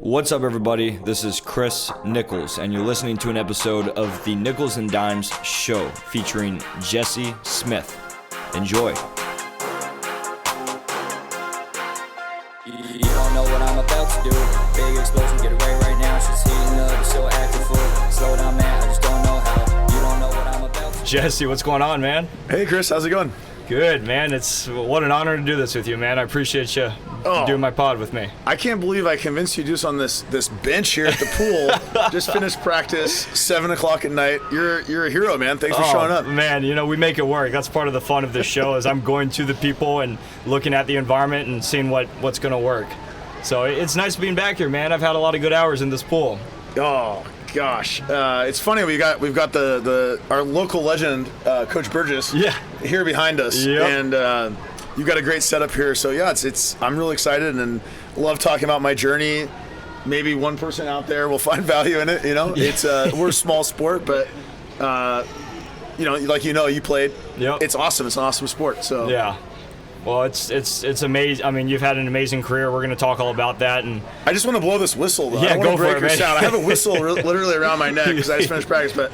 What's up, everybody? This is Chris Nichols, and you're listening to an episode of the Nichols and Dimes Show featuring Jesse Smith. Enjoy. You don't know what I'm about to do. Big explosion, get away right now. She's heating up, you're still acting full. Slow down, man, I just don't know how. You don't know what I'm about to do. Jesse, what's going on, man? Hey, Chris, how's it going? Good, man. What an honor to do this with you, man. I appreciate you doing my pod with me. I can't believe I convinced you to do this on this bench here at the pool. Just finished practice, 7 o'clock at night. You're a hero, man. Thanks for showing up. Man, we make it work. That's part of the fun of this show is I'm going to the people and looking at the environment and seeing what's going to work. So it's nice being back here, man. I've had a lot of good hours in this pool. Oh, gosh. It's funny, we've got our local legend, Coach Burgess, here behind us. Yep. And you've got a great setup here. So yeah, I'm really excited and love talking about my journey. Maybe one person out there will find value in it. It's we're a small sport, but you played. Yep. It's awesome. It's an awesome sport. So yeah. Well, it's amazing. I mean, you've had an amazing career. We're going to talk all about that. And I just want to blow this whistle, though. Yeah, I go want to break for it, your man. sound. I have a whistle literally around my neck because I just finished practice, but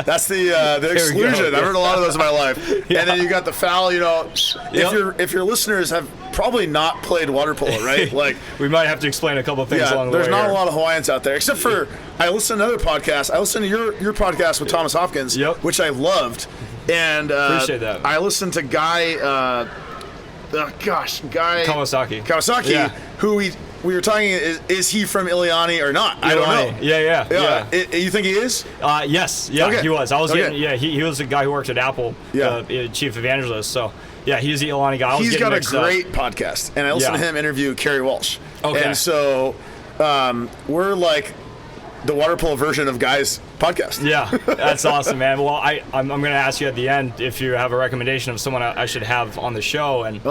that's the exclusion. I've heard a lot of those in my life. Yeah. And then you got the foul. If your listeners have probably not played water polo, right? Like we might have to explain a couple of things along the way. There's not here. a lot of Hawaiians out there, except for I listen to another podcast. I listened to your podcast with Thomas Hopkins, which I loved, and appreciate that. I listened to Guy Kawasaki, who we were talking, is he from Ileani or not? I don't know. Yeah. You think he is? Yes. Yeah, okay. He was. He was the guy who worked at Apple, chief evangelist. So, yeah, he's the Ileani guy. He's got a great podcast, and I listened to him interview Kerry Walsh. Okay. And so we're like the water polo version of Guy's podcast. Yeah, that's awesome, man. Well, I'm going to ask you at the end if you have a recommendation of someone I should have on the show, and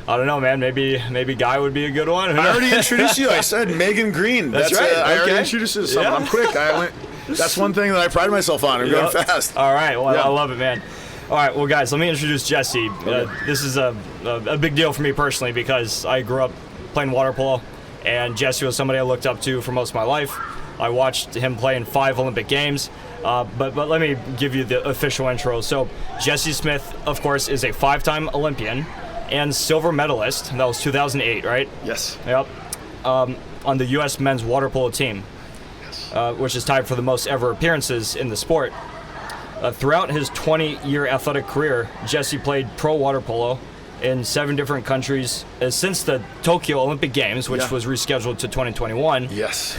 I don't know, man. Maybe Guy would be a good one. I already introduced you. I said Megan Green. That's right. I already introduced you to someone. I'm quick. That's one thing that I pride myself on. I'm going fast. All right. Well, I love it, man. All right. Well, guys, let me introduce Jesse. This is a big deal for me personally because I grew up playing water polo, and Jesse was somebody I looked up to for most of my life. I watched him play in 5 Olympic Games, but let me give you the official intro. So Jesse Smith, of course, is a 5-time Olympian and silver medalist. That was 2008, right? Yes. Yep. On the U.S. men's water polo team, which is tied for the most ever appearances in the sport. Throughout his 20-year athletic career, Jesse played pro water polo in 7 different countries since the Tokyo Olympic Games, which was rescheduled to 2021. Yes.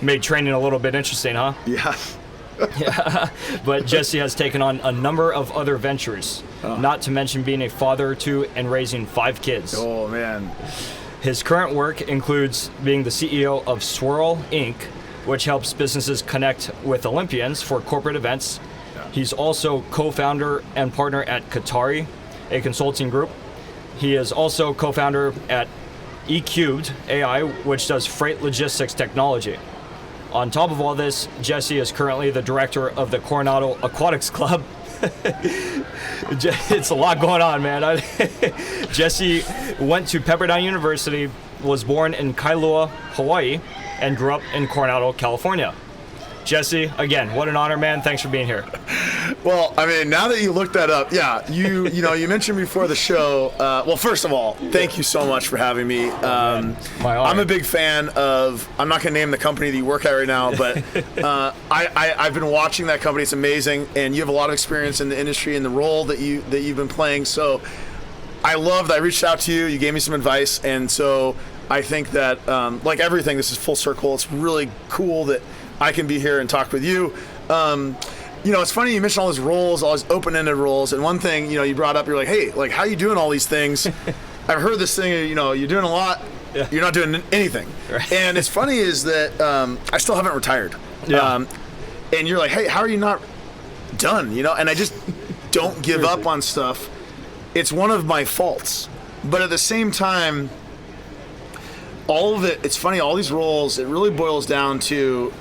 Made training a little bit interesting, huh? Yeah. Yeah. But Jesse has taken on a number of other ventures, not to mention being a father to and raising 5 kids. Oh, man. His current work includes being the CEO of Swerl Inc., which helps businesses connect with Olympians for corporate events. Yeah. He's also co-founder and partner at Ketari, a consulting group. He is also co-founder at Ecubed.AI, which does freight logistics technology. On top of all this, Jesse is currently the director of the Coronado Aquatics Club. It's a lot going on, man. Jesse went to Pepperdine University, was born in Kailua, Hawaii, and grew up in Coronado, California. Jesse, again, what an honor, man. Thanks for being here. Well, I mean, now that you looked that up, you mentioned before the show. Well, first of all, thank you so much for having me. My honor. I'm a big fan of. I'm not going to name the company that you work at right now, but I've been watching that company. It's amazing, and you have a lot of experience in the industry and the role that you've been playing. So, I loved. I reached out to you. You gave me some advice, and so I think that, like everything, this is full circle. It's really cool that I can be here and talk with you. It's funny you mentioned all these roles, all these open-ended roles, and one thing, you brought up, you're like, hey, like, how you doing all these things? I've heard this thing, you're doing a lot, you're not doing anything. Right. And it's funny is that I still haven't retired. Yeah. And you're like, hey, how are you not done? And I just don't give up on stuff. It's one of my faults. But at the same time, all of it, it's funny, all these roles, it really boils down to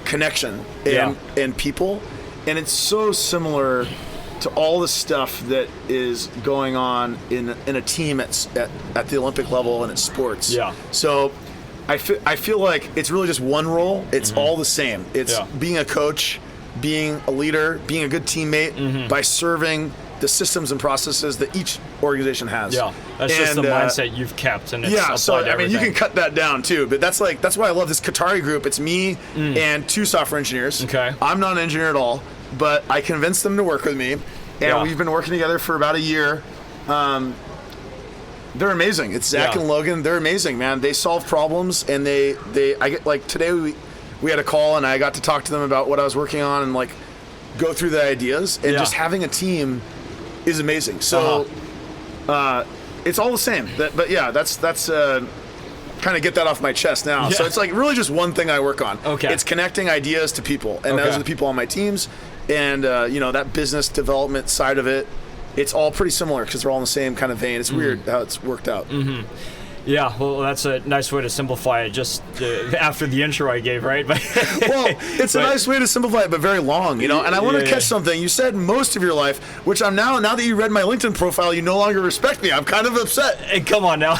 connection and people, and it's so similar to all the stuff that is going on in a team at the Olympic level and at sports. Yeah. So I feel like it's really just one role. It's all the same. It's being a coach, being a leader, being a good teammate by serving the systems and processes that each organization has. Yeah, that's just the mindset you've kept, and it's so applied to you can everything. cut that down too. But that's why I love this Ketari group. It's me and 2 software engineers. Okay. I'm not an engineer at all, but I convinced them to work with me, and we've been working together for about a year. They're amazing. It's Zach and Logan. They're amazing, man. They solve problems, and I get like today we had a call, and I got to talk to them about what I was working on and like go through the ideas, and just having a team is amazing. So it's all the same. But yeah, that's kind of get that off my chest now. So it's like really just one thing I work on. Okay. It's connecting ideas to people, and those are the people on my teams, and that business development side of it. It's all pretty similar because they're all in the same kind of vein. It's weird how it's worked out. Yeah, well, that's a nice way to simplify it. Just after the intro I gave, right? Well, it's a nice way to simplify it, but very long, And I want to catch something. You said most of your life, which I'm now that you read my LinkedIn profile, you no longer respect me. I'm kind of upset. Hey, come on now,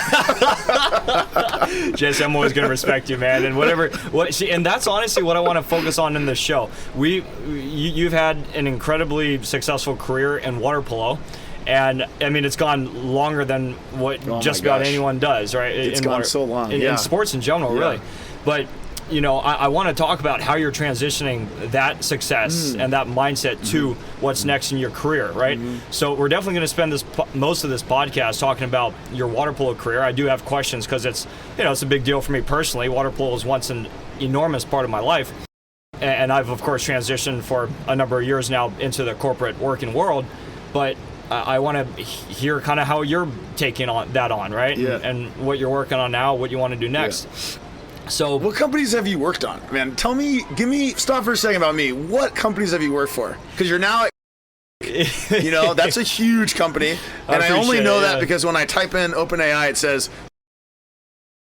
Jesse. I'm always going to respect you, man. And and that's honestly what I want to focus on in this show. You've had an incredibly successful career in water polo. And I mean, it's gone longer than what just about anyone does, right? It's gone so long. In sports in general, really. But I want to talk about how you're transitioning that success and that mindset to what's next in your career, right? So we're definitely going to spend most of this podcast talking about your water polo career. I do have questions because it's a big deal for me personally. Water polo was once an enormous part of my life, and I've of course transitioned for a number of years now into the corporate working world, but I want to hear kind of how you're taking that on, right? Yeah. And what you're working on now, what you want to do next. Yeah. So, what companies have you worked on, man? Stop for a second about me. What companies have you worked for? Because you're now, that's a huge company, and I only know that because when I type in OpenAI, it says.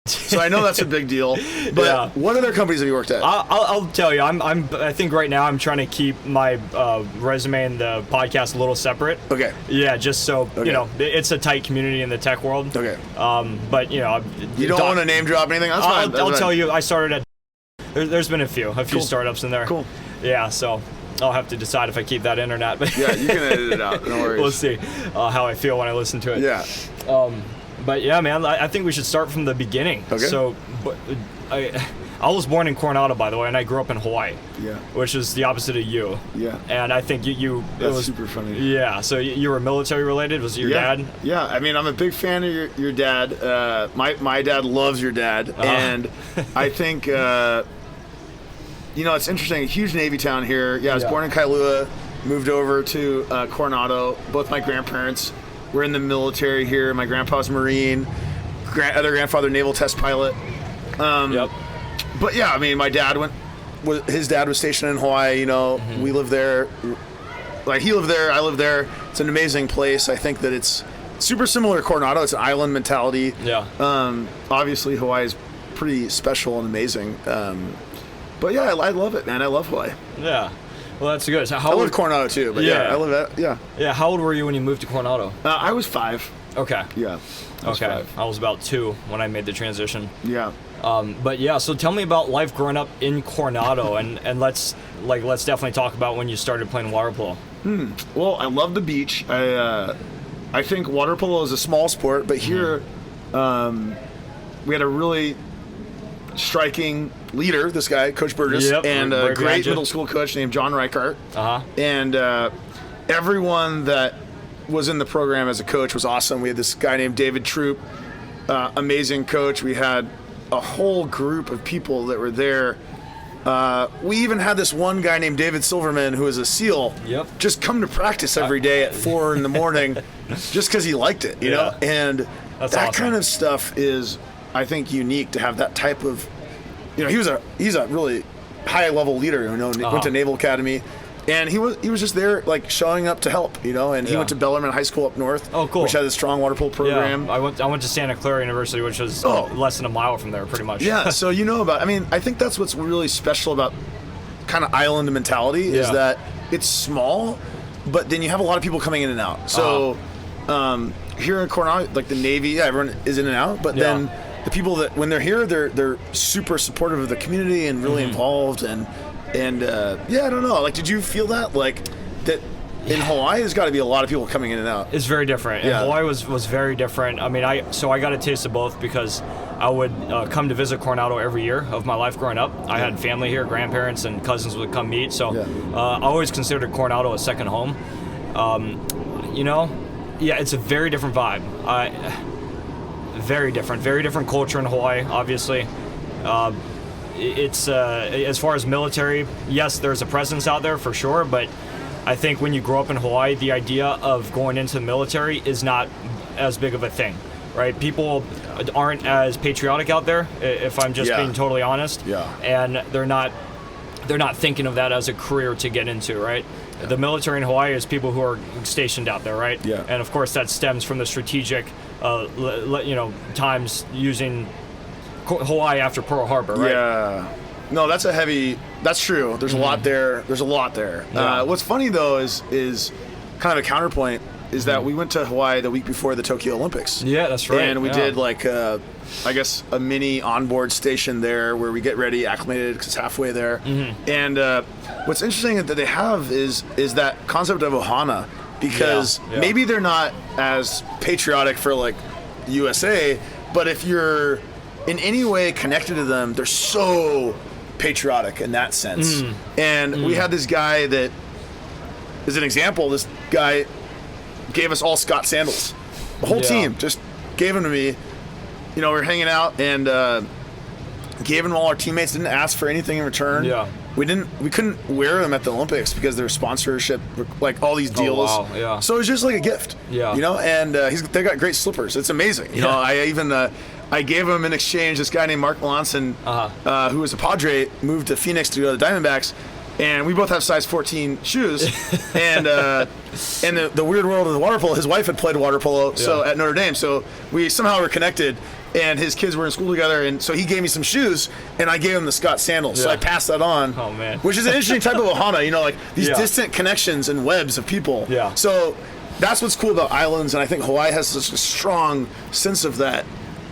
So I know that's a big deal, but what other companies have you worked at? I'll tell you, I think right now I'm trying to keep my resume and the podcast a little separate. Okay. Yeah, just so it's a tight community in the tech world. Okay. But you don't want to name drop anything. That's fine. I'll tell you, I started at. There's been a few startups in there. Cool. Yeah, so I'll have to decide if I keep that in or not. But yeah, you can edit it out. No worries. We'll see how I feel when I listen to it. Yeah. But yeah, man, I think we should start from the beginning. Okay. So, I was born in Coronado, by the way, and I grew up in Hawaii. Yeah. Which is the opposite of you. Yeah. And I think you That's it was super funny. Yeah. So you were military related. Was it your dad? Yeah. I mean, I'm a big fan of your dad. My dad loves your dad, and I think it's interesting. A huge Navy town here. Yeah. I was born in Kailua, moved over to Coronado. Both my grandparents. We're in the military here. My grandpa's Marine. Other grandfather, naval test pilot. But yeah, I mean, my dad his dad was stationed in Hawaii. We lived there. Like he lived there, I lived there. It's an amazing place. I think that it's super similar to Coronado. It's an island mentality. Yeah. Obviously, Hawaii is pretty special and amazing. But yeah, I love it, man. I love Hawaii. Yeah. Well, that's good. So I live Coronado too, but I live at Yeah. How old were you when you moved to Coronado? I was 5. Okay. Yeah. I was about 2 when I made the transition. Yeah. But yeah, so tell me about life growing up in Coronado, and let's definitely talk about when you started playing water polo. Well, I love the beach. I think water polo is a small sport, but here we had a really striking leader, this guy, Coach Burgess, and a great middle school coach named John Reichart. And everyone that was in the program as a coach was awesome. We had this guy named David Troop, amazing coach. We had a whole group of people that were there. We even had this one guy named David Silverman, who was a SEAL, just come to practice every day at 4 in the morning just because he liked it, you know? And that's awesome. Kind of stuff is, I think, unique to have that type of, he's a really high level leader, went to Naval Academy. And he was just there, like, showing up to help, and he went to Bellarmine High School up north, which has a strong water polo program. Yeah, I went to Santa Clara University, which was less than a mile from there, pretty much. Yeah, so I think that's what's really special about kind of island mentality is that it's small, but then you have a lot of people coming in and out. So here in Coronado, like the Navy, everyone is in and out, but then the people that when they're here, they're super supportive of the community and really involved and I don't know. Like, did you feel that that? In Hawaii, there's got to be a lot of people coming in and out. It's very different. Yeah. Hawaii was very different. I mean, I got a taste of both because I would come to visit Coronado every year of my life growing up. I had family here, grandparents and cousins would come meet. So I always considered Coronado a second home. It's a very different vibe. Very different culture in Hawaii, obviously. It's as far as military, yes, there's a presence out there for sure, but I think when you grow up in Hawaii, the idea of going into the military is not as big of a thing, right? People aren't as patriotic out there, if I'm just being totally honest. Yeah. And they're not thinking of that as a career to get into, right? Yeah. The military in Hawaii is people who are stationed out there, right? Yeah. And of course that stems from the strategic, times using Hawaii after Pearl Harbor, right? Yeah. No, that's true. There's a lot there. Yeah. What's funny though is kind of a counterpoint is that we went to Hawaii the week before the Tokyo Olympics. Yeah, that's right. And we did I guess a mini onboard station there where we get ready, acclimated because it's halfway there. And what's interesting that they have is that concept of ohana because maybe they're not as patriotic for USA, but if you're in any way connected to them, they're so patriotic in that sense. And we had this guy that is an example. This guy gave us all Scott sandals. The whole team just gave them to me. We were hanging out and gave them to all our teammates. Didn't ask for anything in return. Yeah. We couldn't wear them at the Olympics because there was sponsorship, all these deals. Oh, wow. Yeah. So it was just like a gift. Yeah. And they got great slippers. It's amazing. I gave him in exchange this guy named Mark Melanson, who was a Padre, moved to Phoenix to go to the Diamondbacks, and we both have size 14 shoes. And in the weird world of the water polo, his wife had played water polo so at Notre Dame, so we somehow were connected. And his kids were in school together, and so he gave me some shoes, and I gave him the Scott sandals. So I passed that on. Oh man! Which is an interesting type of ohana, these distant connections and webs of people. Yeah. So that's what's cool about islands, and I think Hawaii has such a strong sense of that.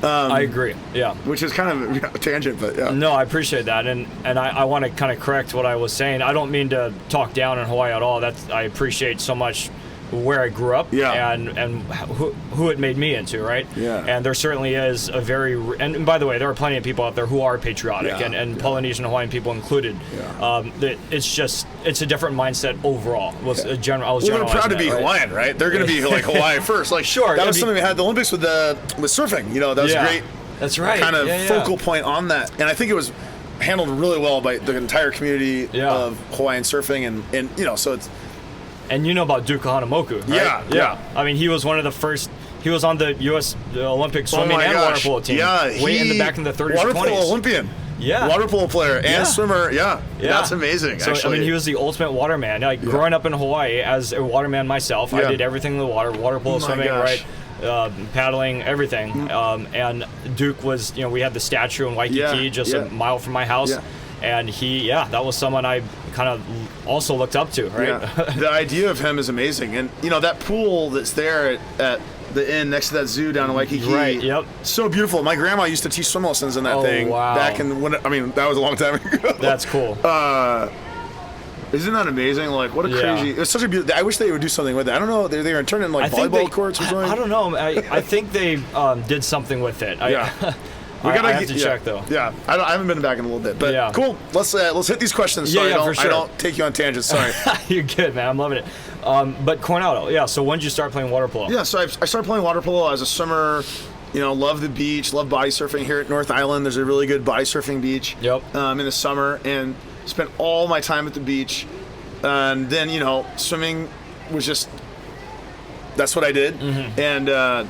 I agree. Yeah. Which is kind of a tangent, but yeah. No, I appreciate that, and I want to kind of correct what I was saying. I don't mean to talk down on Hawaii at all. I appreciate so much where I grew up and who it made me into, right? Yeah. And there certainly is a and by the way, there are plenty of people out there who are patriotic and Polynesian and Hawaiian people included. Yeah. It's a different mindset overall. I was they're generalizing proud to be that, right? Hawaiian, right? They're going to be Hawaii first. Sure. That was something we had at the Olympics with surfing. That was a great That's right. kind of focal point on that. And I think it was handled really well by the entire community of Hawaiian surfing and so it's. And about Duke Kahanamoku, right? Yeah. I mean, he was one of the first. He was on the U.S. Olympic swimming and water polo team. Yeah, back in the 30s water or 20s. polo Olympian. Yeah. Water polo player and swimmer. Yeah. That's amazing. So actually. I mean, he was the ultimate waterman. Growing up in Hawaii as a waterman myself, I did everything in the water polo swimming, right? Paddling, everything. And Duke was, we had the statue in Waikiki, just a mile from my house. Yeah. And that was someone I kind of also looked up to, right? Yeah. The idea of him is amazing. And, that pool that's there at the inn next to that zoo down in Waikiki. Right, yep. So beautiful. My grandma used to teach swim lessons in that thing. Wow. Back in that was a long time ago. That's cool. Isn't that amazing? What a crazy... It's such a beautiful... I wish they would do something with it. I don't know. They were turning volleyball courts or something. I don't know. I think they did something with it. I have to check though. Yeah, I haven't been back in a little bit, but cool. Let's hit these questions. Sorry, for sure. I don't take you on tangents. Sorry. You're good, man. I'm loving it. But Coronado, so when did you start playing water polo? Yeah, so I started playing water polo as a swimmer. Love the beach, love body surfing here at North Island. There's a really good body surfing beach. Yep. In the summer, and spent all my time at the beach, and then swimming was just that's what I did, and.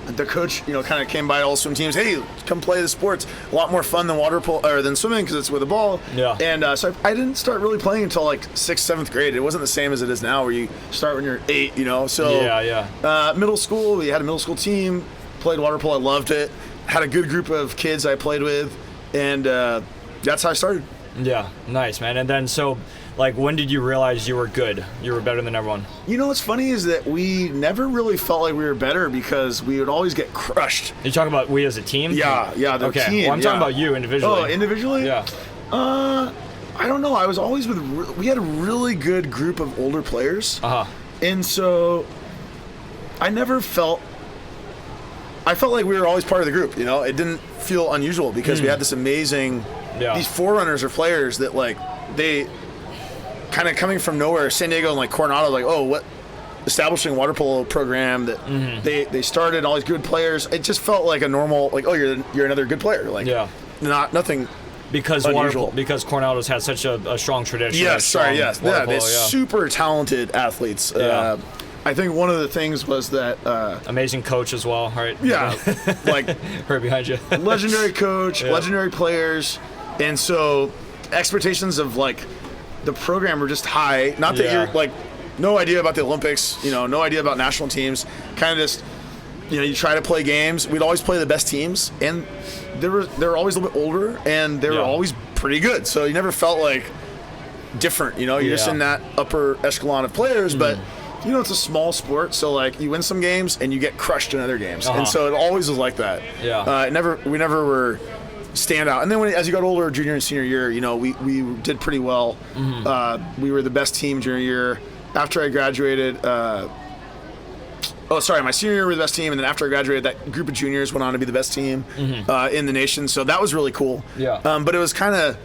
The coach, kind of came by all swim teams. Hey, come play the sports. A lot more fun than water polo or than swimming because it's with a ball. Yeah. And so I didn't start really playing until 6th, 7th grade. It wasn't the same as it is now, where you start when you're 8. So middle school, we had a middle school team. Played water polo. I loved it. Had a good group of kids I played with, and that's how I started. Yeah, nice, man. And then so Like, when did you realize you were good? You were better than everyone? You know what's funny is that we never really felt like we were better because we would always get crushed. You're talking about we as a team? Yeah, the okay. team. Well, I'm talking about you individually. Oh, individually? Yeah. I don't know. I was always we had a really good group of older players. And so I felt like we were always part of the group, you know? It didn't feel unusual because we had this amazing, these forerunners or players that, like, they kind of coming from nowhere, San Diego and, like, Coronado, like, oh, what, establishing a water polo program that they started, all these good players. It just felt like a normal, like, oh, you're another good player. Like, nothing because unusual. Because Coronado's had such a strong tradition. Yes, they're super talented athletes. I think one of the things was that amazing coach as well, right? Yeah, like right behind you. Legendary coach, legendary players, and so expectations of, like, the program were just high. Not that you're, like, no idea about the Olympics, you know, no idea about national teams. Kind of just, you know, you try to play games. We'd always play the best teams, and they were always a little bit older, and they were always pretty good. So you never felt like different, you know. You're just in that upper echelon of players, but you know, it's a small sport, so, like, you win some games and you get crushed in other games, and so it always was like that. We never were standout. And then as you got older, junior and senior year, you know, we did pretty well. We were the best team junior year. After I graduated, my senior year we were the best team, and then after I graduated, that group of juniors went on to be the best team in the nation. So that was really cool. But it was kind of,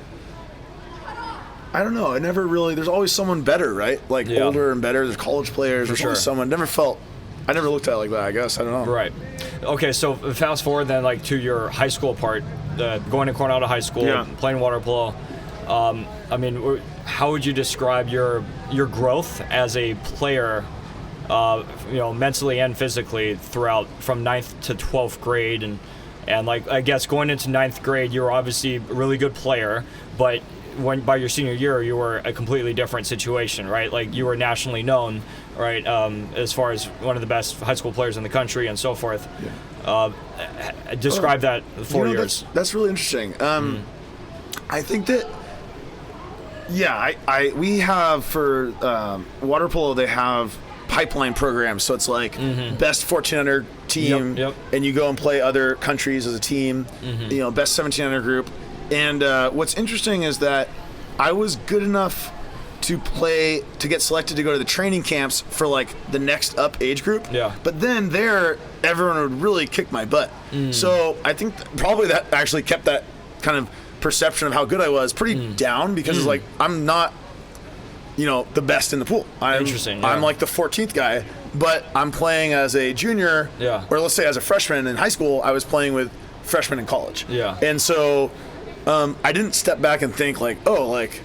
I don't know. It never really. There's always someone better, right? Like older and better. There's college players. There's always someone. I never looked at it like that. I guess I don't know. Right. Okay. So fast forward then, like, to your high school part, going to Coronado High School, playing water polo. I mean, how would you describe your growth as a player? You know, mentally and physically throughout from 9th to 12th grade, and like, I guess going into 9th grade, you were obviously a really good player, but by your senior year, you were a completely different situation, right? Like, you were nationally known, right, as far as one of the best high school players in the country and so forth. Describe that 4 years. That's really interesting. I think that, we have for water polo, they have pipeline programs, so it's like best 1400 team, and you go and play other countries as a team, you know, best 1700 group. And what's interesting is that I was good enough to get selected to go to the training camps for, like, the next up age group. But then there, everyone would really kick my butt. So I think probably that actually kept that kind of perception of how good I was pretty down, because it's like, I'm not, you know, the best in the pool. I'm like the 14th guy, but I'm playing as a junior, or let's say as a freshman in high school. I was playing with freshmen in college. And so I didn't step back and think, like, oh, like,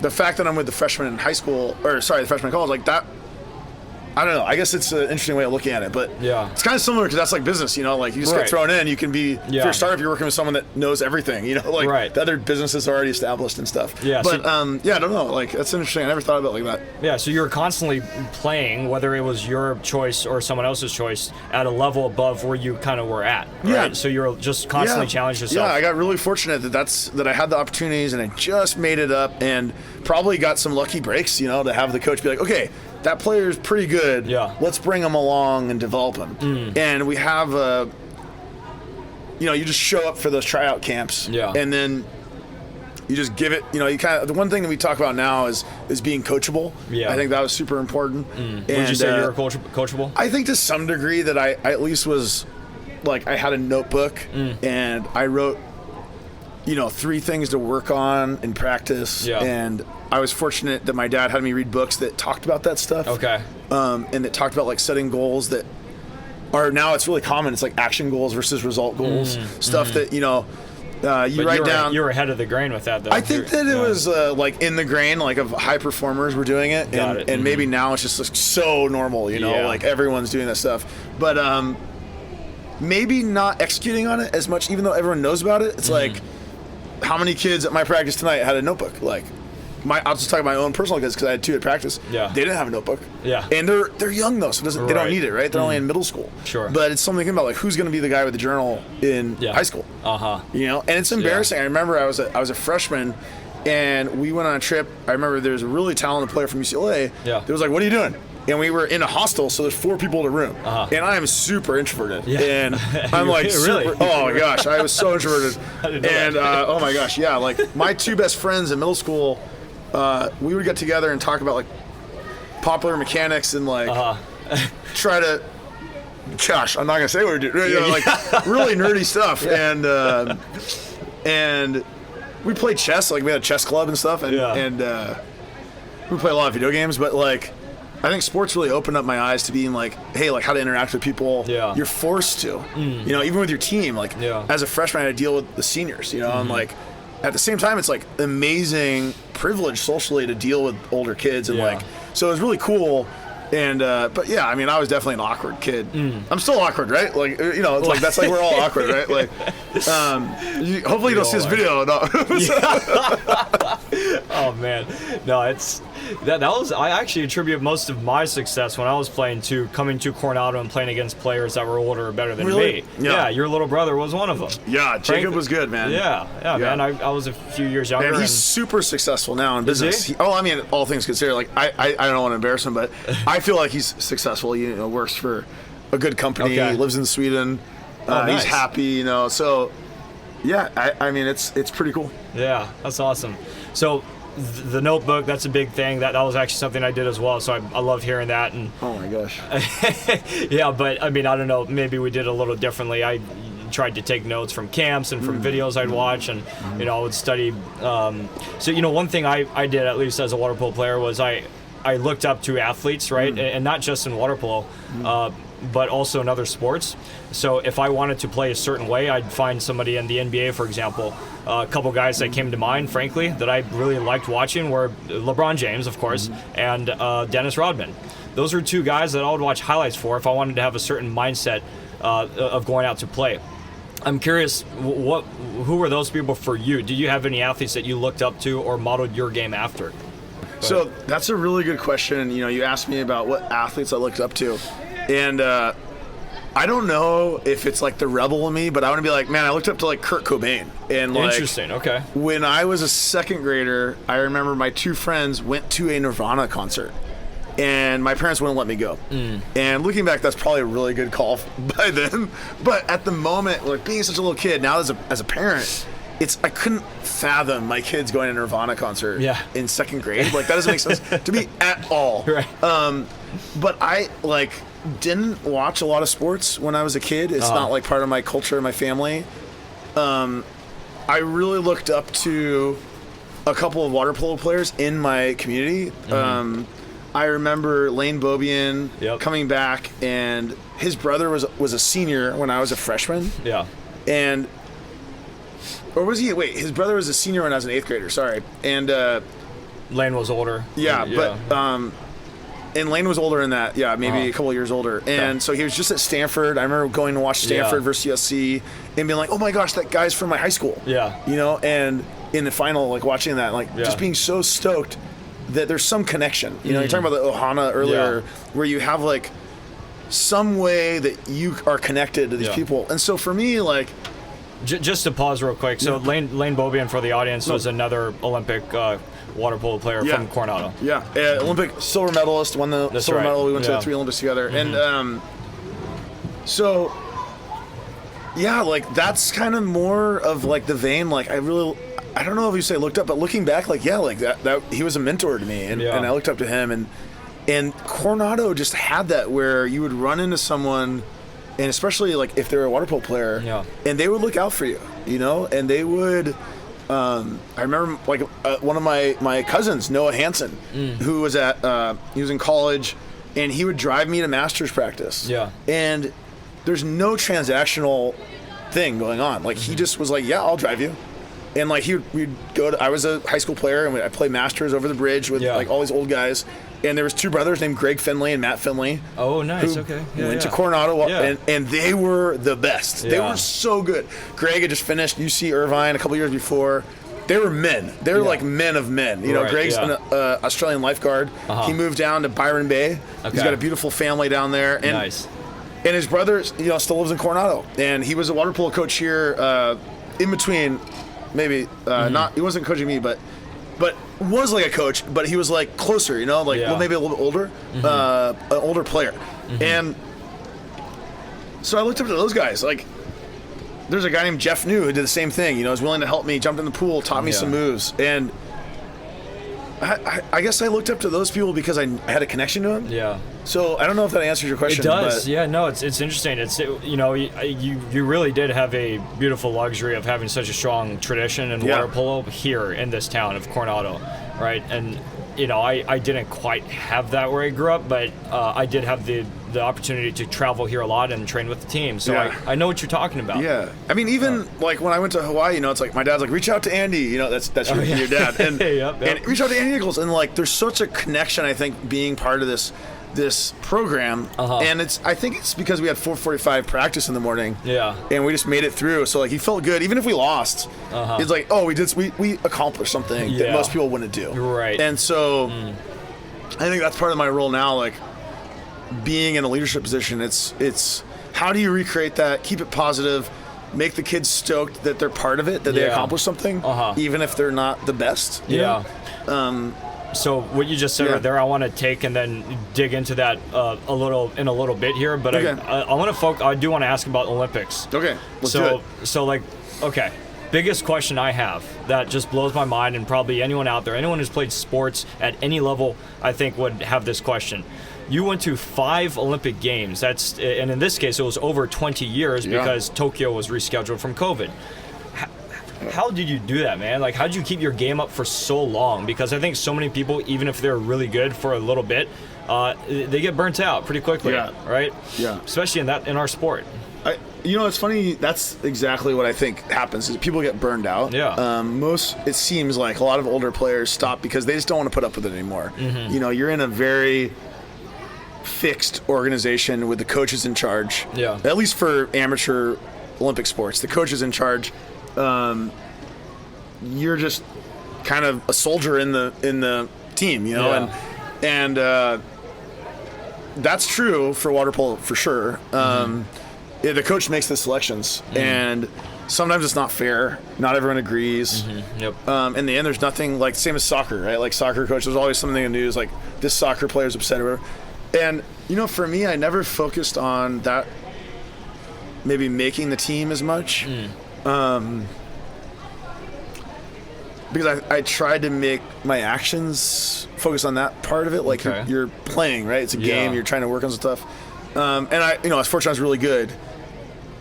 the fact that I'm with the freshmen in high school, the freshmen in college, like, that, I don't know. I guess it's an interesting way of looking at it, but it's kind of similar because that's like business, you know, like, you just get thrown in. You can be, if you're a startup, you're working with someone that knows everything, you know, like the other businesses are already established and stuff. But I don't know. Like, that's interesting. I never thought about it like that. Yeah. So you were constantly playing, whether it was your choice or someone else's choice, at a level above where you kind of were at. Right? So you were just constantly challenging yourself. Yeah. I got really fortunate that I had the opportunities, and I just made it up, and probably got some lucky breaks, you know, to have the coach be like, okay, that player is pretty good. Let's bring him along and develop him. And we have you know, you just show up for those tryout camps. And then you just give it, you know, you kind of, the one thing that we talk about now is being coachable. I think that was super important. Would you say you were coachable? I think to some degree that I at least was, like, I had a notebook and I wrote, you know, 3 things to work on in practice. And I was fortunate that my dad had me read books that talked about that stuff. And that talked about, like, setting goals that are, now it's really common. It's like action goals versus result goals, stuff that, you know, you write down. You were ahead of the grain with that, though. I think that it was like in the grain, like, of high performers were doing it, and maybe now it's just, like, so normal, you know, like, everyone's doing that stuff. But maybe not executing on it as much, even though everyone knows about it. It's like, how many kids at my practice tonight had a notebook? Like, I'll just talk about my own personal kids, because I had 2 at practice. They didn't have a notebook. And they're young, though, so they don't need it, right? They're only in middle school. But it's something about, like, who's going to be the guy with the journal in high school. You know, and it's embarrassing. I remember I was a freshman, and we went on a trip. I remember there was a really talented player from UCLA. Yeah. That was like, "What are you doing?" And we were in a hostel, so there's 4 people in a room. And I am super introverted. Yeah. And I'm like, Really? oh my gosh, I was so introverted. I didn't know And oh my gosh, yeah, like my 2 best friends in middle school, we would get together and talk about like popular mechanics and like try to. Gosh, I'm not gonna say what we're doing. You know, like really nerdy stuff. And we played chess. Like we had a chess club and stuff. And we play a lot of video games. But like, I think sports really opened up my eyes to being like, hey, like how to interact with people. Yeah. You're forced to. You know, even with your team. Like as a freshman, I had to deal with the seniors. You know, and like at the same time, it's like amazing privilege socially to deal with older kids and like. So it was really cool. And but yeah, I mean, I was definitely an awkward kid. I'm still awkward, right? Like you know, it's like that's like we're all awkward, right? Like, hopefully you don't see this video. No. Oh man, no, it's that was. I actually attribute most of my success when I was playing to coming to Coronado and playing against players that were older or better than Really? me. Yeah. Your little brother was one of them. Yeah, Jacob was good, man. Yeah, man. I was a few years younger. And he's super successful now in business. he? I mean, all things considered, like I don't want to embarrass him, but I feel like he's successful. You know, works for a good company. Okay. Lives in Sweden. Nice. He's happy. You know, so yeah. I mean, it's pretty cool. Yeah, that's awesome. So the notebook, that's a big thing. That was actually something I did as well. So I love hearing that. And Oh my gosh. yeah, but I mean, I don't know. Maybe we did a little differently. I tried to take notes from camps and from videos I'd watch, and you know, I would study. So you know, one thing I did, at least as a water polo player, was I looked up to athletes, right, and not just in water polo, but also in other sports. So if I wanted to play a certain way, I'd find somebody in the NBA, for example. A couple guys that came to mind, frankly, that I really liked watching were LeBron James, of course, and Dennis Rodman. Those are 2 guys that I would watch highlights for if I wanted to have a certain mindset of going out to play. I'm curious, who were those people for you? Do you have any athletes that you looked up to or modeled your game after? So that's a really good question. You know, you asked me about what athletes I looked up to, and I don't know if it's like the rebel in me, but I want to be like, man, I looked up to like Kurt Cobain. And like, Interesting. Okay. When I was a 2nd grader, I remember my 2 friends went to a Nirvana concert, and my parents wouldn't let me go. And looking back, that's probably a really good call by them. But at the moment, like being such a little kid, now as a parent, I couldn't fathom my kids going to a Nirvana concert in 2nd grade. Like that doesn't make sense to me at all. Right. But I like didn't watch a lot of sports when I was a kid. It's not like part of my culture and my family. I really looked up to a couple of water polo players in my community. I remember Lane Bobian coming back, and his brother was a senior when I was a freshman. Yeah. And or was he? Wait, his brother was a senior when I was an 8th grader. Sorry. And Lane was older. Yeah, but and Lane was older than that. Yeah, maybe a couple of years older. And so he was just at Stanford. I remember going to watch Stanford versus USC and being like, oh my gosh, that guy's from my high school. Yeah. You know, and in the final, like watching that, like just being so stoked that there's some connection. You know, you're talking about the Ohana earlier, where you have like some way that you are connected to these people. And so for me, like, just to pause real quick. So Lane Bobian, for the audience, was another Olympic water polo player from Coronado. Yeah, Olympic silver medalist, won the silver medal. We went to the 3 Olympics together. And so, yeah, like that's kind of more of like the vein. Like I don't know if you say looked up, but looking back, like like that he was a mentor to me, and I looked up to him, and Coronado just had that where you would run into someone. And especially like if they're a water polo player, and they would look out for you, you know, and they would. I remember like one of my cousins, Noah Hansen, who was he was in college, and he would drive me to master's practice. Yeah. And there's no transactional thing going on. Like he just was like, yeah, I'll drive you. And like we'd go to. I was a high school player, and I played masters over the bridge with like all these old guys. And there was 2 brothers named Greg Finley and Matt Finley. Oh, nice. Who went to Coronado, and they were the best. They were so good. Greg had just finished UC Irvine a couple years before. They were men. They were like men of men. You know, Greg's an Australian lifeguard. He moved down to Byron Bay. He's got a beautiful family down there. And, nice. And his brother, you know, still lives in Coronado. And he was a water polo coach here in between, maybe not. He wasn't coaching me, but but was like a coach, but he was like closer, like well, maybe a little bit older, an older player. And so I looked up to those guys. Like, there's a guy named Jeff New who did the same thing. Was willing to help me, jumped in the pool, taught me some moves. And I guess I looked up to those people because I had a connection to them. Yeah. So I don't know if that answers your question. It does. But Yeah. No, it's interesting. You really did have a beautiful luxury of having such a strong tradition in water polo here in this town of Coronado, right? And I didn't quite have that where I grew up, but I did have the opportunity to travel here a lot and train with the team. So I know what you're talking about. Yeah. I mean, even like when I went to Hawaii, it's like my dad's like, reach out to Andy. That's your dad. And, and reach out to Andy Nichols. And like, there's such a connection, I think, being part of this program. And I think it's because we had 4:45 practice in the morning. Yeah. And we just made it through. So like, he felt good. Even if we lost, it's like, oh, we accomplished something that most people wouldn't do. Right. And so I think that's part of my role now, like being in a leadership position. It's how do you recreate that, keep it positive, make the kids stoked that they're part of it, that they accomplished something, even if they're not the best. Yeah. So what you just said right there, I want to take and then dig into that a little bit here. But I want to I do want to ask about Olympics. Okay. Let's do it. So like, okay. Biggest question I have that just blows my mind, and probably anyone out there, anyone who's played sports at any level, I think would have this question. You went to 5 Olympic Games. And in this case, it was over 20 years because Tokyo was rescheduled from COVID. How did you do that, man? Like, how did you keep your game up for so long? Because I think so many people, even if they're really good for a little bit, they get burnt out pretty quickly, right? Yeah. Especially in our sport. It's funny. That's exactly what I think happens. Is people get burned out. Yeah. It seems like a lot of older players stop because they just don't want to put up with it anymore. You're in a very fixed organization with the coaches in charge. Yeah. At least for amateur Olympic sports, the coach is in charge. You're just kind of a soldier in the team, and that's true for water polo for sure. The coach makes the selections, and sometimes it's not fair. Not everyone agrees. Yep. In the end, there's nothing like same as soccer, right? Like soccer coach, there's always something in the news, like this soccer player's upset or whatever. And for me, I never focused on that. Maybe making the team as much. Because I tried to make my actions focus on that part of it. Like you're playing, right? It's a game. You're trying to work on some stuff. And I was fortunate I was really good.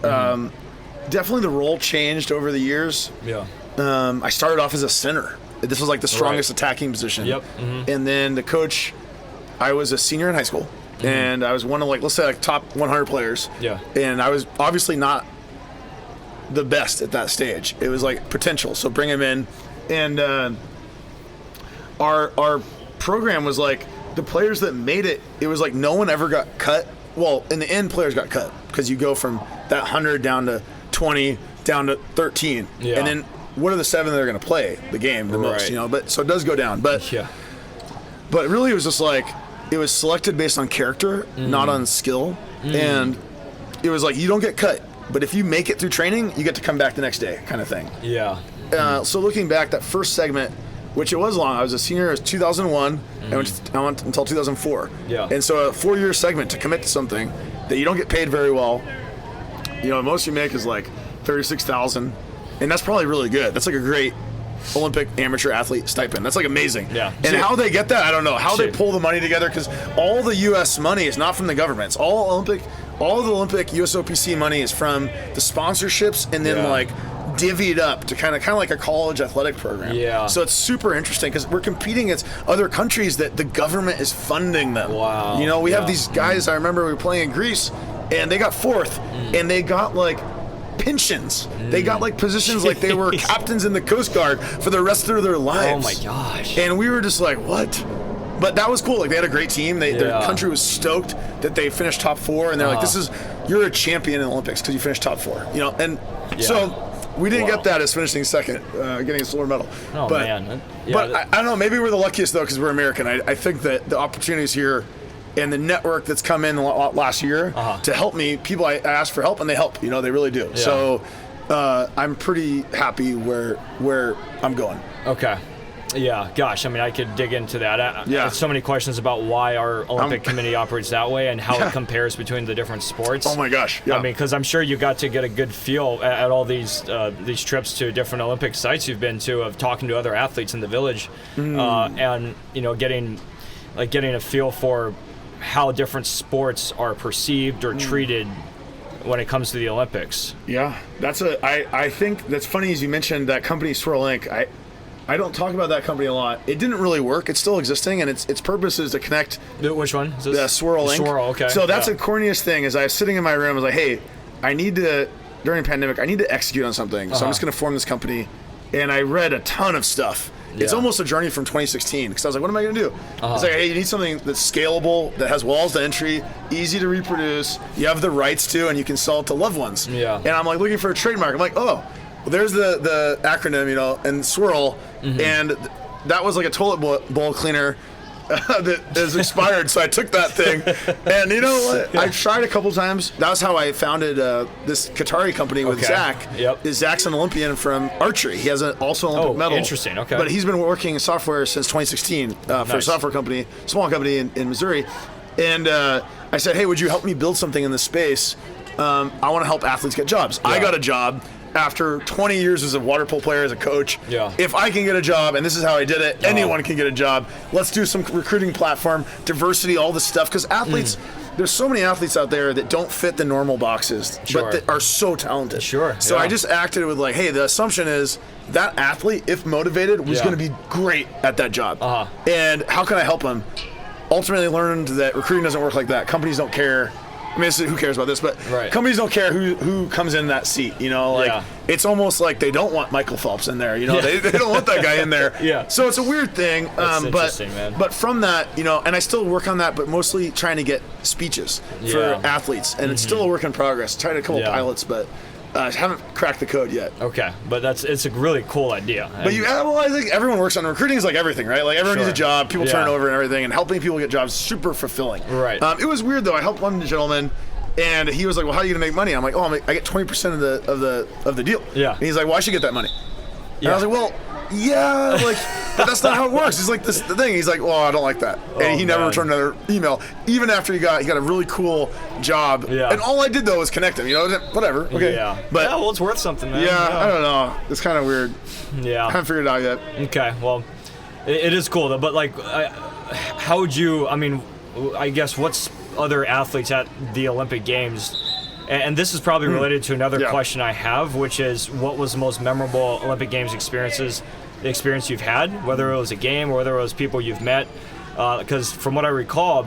Definitely the role changed over the years. Yeah. I started off as a center. This was like the strongest attacking position. Yep. And then the coach, I was a senior in high school. And I was one of let's say top 100 players. Yeah. And I was obviously not the best at that stage. It was like potential. So bring him in. And our program was like the players that made it. It was like no one ever got cut. Well, in the end, players got cut because you go from that 100 down to 20 down to 13, and then what are the 7 that are going to play the game the most? But so it does go down. But but really, it was just like it was selected based on character, not on skill, and it was like you don't get cut, but if you make it through training, you get to come back the next day, kind of thing. Yeah. So looking back, that first segment, which it was long. I was a senior. It was 2001. I went until 2004. Yeah. And so a 4-year segment to commit to something that you don't get paid very well. Most you make is like $36,000, and that's probably really good. That's like a great Olympic amateur athlete stipend. That's like amazing. Yeah. And how they get that, I don't know. How they pull the money together, because all the U.S. money is not from the government. It's all the Olympic USOPC money is from the sponsorships, and then divvied up to kind of like a college athletic program. Yeah. So it's super interesting because we're competing against other countries that the government is funding them. Wow. We have these guys. I remember we were playing in Greece, and they got 4th, and they got pensions. They got positions like they were captains in the Coast Guard for the rest of their lives. Oh my gosh. And we were just like, what? But that was cool. They had a great team. Their country was stoked that they finished top 4, and they're like, you're a champion in the Olympics because you finished top 4. So we didn't get that as finishing second, getting a silver medal. Oh, man. But I don't know. Maybe we're the luckiest, though, because we're American. I think that the opportunities here and the network that's come in last year to help me, people I ask for help, and they help. They really do. Yeah. So I'm pretty happy where I'm going. Okay. Yeah, gosh, I mean, I could dig into that. I have so many questions about why our Olympic committee operates that way and how it compares between the different sports. Oh my gosh, yeah. I mean, because I'm sure you got to get a good feel at all these trips to different Olympic sites you've been to, of talking to other athletes in the village, and getting a feel for how different sports are perceived or treated when it comes to the Olympics. Yeah, I think that's funny as you mentioned that company Swerl Inc. I don't talk about that company a lot. It didn't really work. It's still existing, and its purpose is to connect. Which one? Is this? The Swerl Inc. Swerl, okay. So that's the corniest thing. Is I was sitting in my room, I was like, hey, during the pandemic, I need to execute on something. So I'm just going to form this company. And I read a ton of stuff. Yeah. It's almost a journey from 2016, because I was like, what am I going to do? It's like, hey, you need something that's scalable, that has walls to entry, easy to reproduce, you have the rights to, and you can sell it to loved ones. Yeah. And I'm like looking for a trademark. I'm like, oh, well, there's the acronym, and Swerl, and that was like a toilet bowl cleaner that is expired, so I took that thing. And you know what? I tried a couple times. That was how I founded this Ketari company with Zach. Yep. Zach's an Olympian from archery. He has also Olympic medal. Interesting. Okay. But he's been working in software since 2016 for a software company, small company in Missouri. And I said, hey, would you help me build something in this space? I want to help athletes get jobs. Yeah. I got a job after 20 years as a water polo player, as a coach. Yeah. If I can get a job, and this is how I did it, anyone can get a job. Let's do some recruiting platform, diversity, all this stuff. Because athletes, there's so many athletes out there that don't fit the normal boxes, but that are so talented. Sure. So I just acted with like, hey, the assumption is that athlete, if motivated, was going to be great at that job. And how can I help him? Ultimately learned that recruiting doesn't work like that. Companies don't care. I mean, who cares about this? But companies don't care who comes in that seat. It's almost like they don't want Michael Phelps in there. They don't want that guy in there. So it's a weird thing. That's interesting, man. But from that, and I still work on that, but mostly trying to get speeches for athletes, and it's still a work in progress. Tried a couple pilots, but I haven't cracked the code yet. Okay, but it's a really cool idea. But I think everyone works on recruiting is like everything, right? Like everyone needs a job, people turn over and everything, and helping people get jobs is super fulfilling. Right. It was weird though. I helped one gentleman, and he was like, "Well, how are you gonna make money?" I'm like, "Oh, I get 20% of the deal." Yeah. And he's like, "Well, I should get that money." And I was like, "Well, yeah, but that's not how it works." He's like, "This is the thing." He's like, "Well, I don't like that," and he never returned another email, even after he got a really cool job. Yeah. And all I did though was connect him. Whatever. Okay. Yeah. But well, it's worth something, man. Yeah. I don't know. It's kind of weird. Yeah. I haven't figured it out yet. Okay. Well, it is cool though. But how would you? I mean, I guess what's other athletes at the Olympic Games? And this is probably related to another question I have, which is, what was the most memorable Olympic Games experience you've had, whether it was a game or whether it was people you've met? Because from what I recall,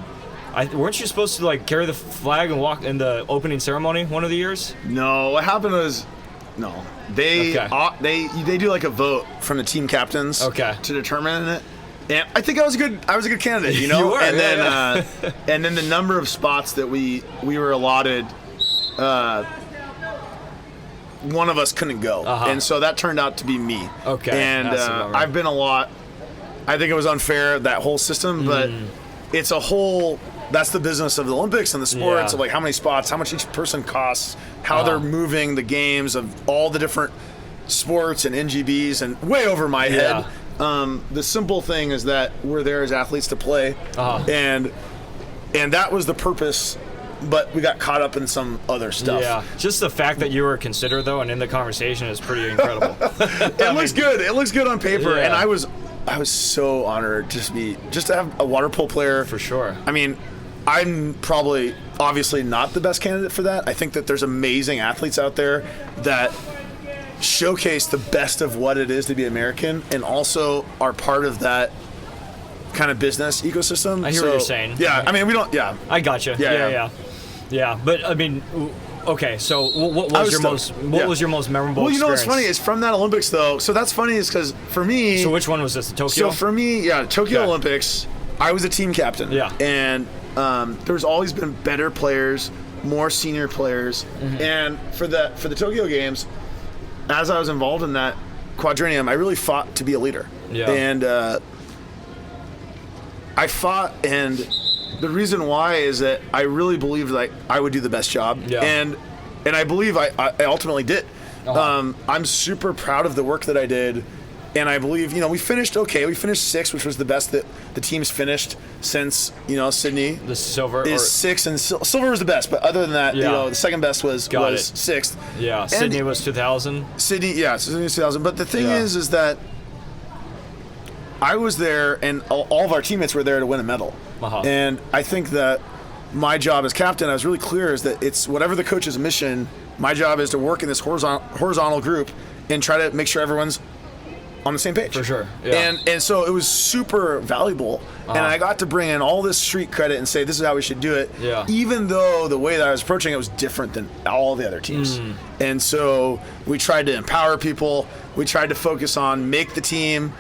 weren't you supposed to carry the flag and walk in the opening ceremony one of the years? No, what happened was, they do like a vote from the team captains to determine it. And I think I was a good candidate, You were, and then the number of spots that we were allotted, one of us couldn't go, and so that turned out to be me. Okay. And I've been a lot. I think it was unfair, that whole system, but it's a whole. That's the business of the Olympics and the sports of how many spots, how much each person costs, how they're moving the games of all the different sports and NGBs, and way over my head. The simple thing is that we're there as athletes to play, and that was the purpose. But we got caught up in some other stuff. Yeah, just the fact that you were considered though and in the conversation is pretty incredible. It looks good. It looks good on paper, and I was so honored just to have a water polo player. For sure. I mean, I'm probably obviously not the best candidate for that. I think that there's amazing athletes out there that showcase the best of what it is to be American, and also are part of that kind of business ecosystem. I hear what you're saying. Yeah, I mean, we don't. Yeah, I gotcha. Yeah. But I mean, okay. So what was your most memorable? Well, experience? What's funny is from that Olympics though. So that's funny is because for me. So which one was this? The Tokyo. So for me, Tokyo Olympics. I was a team captain. Yeah. And there's always been better players, more senior players, and for the Tokyo Games, as I was involved in that quadrennium, I really fought to be a leader. Yeah. And I fought, and the reason why is that I really believed that I would do the best job, and I believe I ultimately did. I'm super proud of the work that I did, And I believe, we finished okay. We finished 6th, which was the best that the team's finished since, Sydney. The silver is 6th, and silver was the best. But other than that, the second best was 6th. Yeah, and Sydney was 2000. Sydney was 2000. But the thing is that I was there, and all of our teammates were there to win a medal. And I think that my job as captain, I was really clear, is that it's whatever the coach's mission. My job is to work in this horizontal group and try to make sure everyone's on the same page. For sure. Yeah. And so it was super valuable. And I got to bring in all this street credit and say, this is how we should do it. Yeah. Even though the way that I was approaching it was different than all the other teams. And so we tried to empower people. We tried to focus on make the team.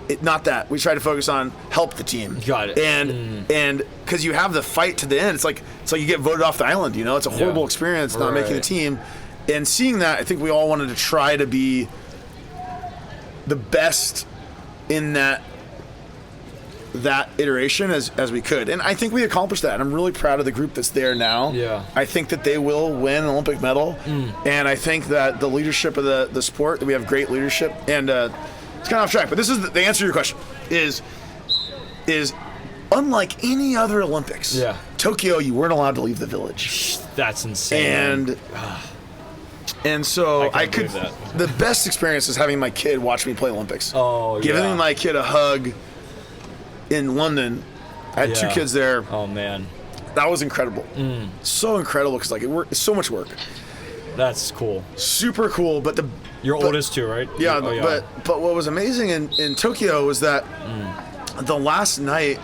We tried to focus on help the team. Got it. And because you have the fight to the end, it's like you get voted off the island. It's a horrible experience not making the team. And seeing that, I think we all wanted to try to be the best in that iteration as we could. And I think we accomplished that. And I'm really proud of the group that's there now. Yeah. I think that they will win an Olympic medal. And I think that the leadership of the sport, that we have great leadership. And it's kind of off track, but this is the answer to your question is unlike any other Olympics. Yeah. Tokyo, you weren't allowed to leave the village. That's insane. And so I can't believe that. The best experience is having my kid watch me play Olympics. Oh, Giving my kid a hug in London. I had 2 kids there. Oh, man. That was incredible. So incredible because it's so much work. That's cool. Super cool, but Your oldest too, right? Yeah, but what was amazing in Tokyo was that the last night,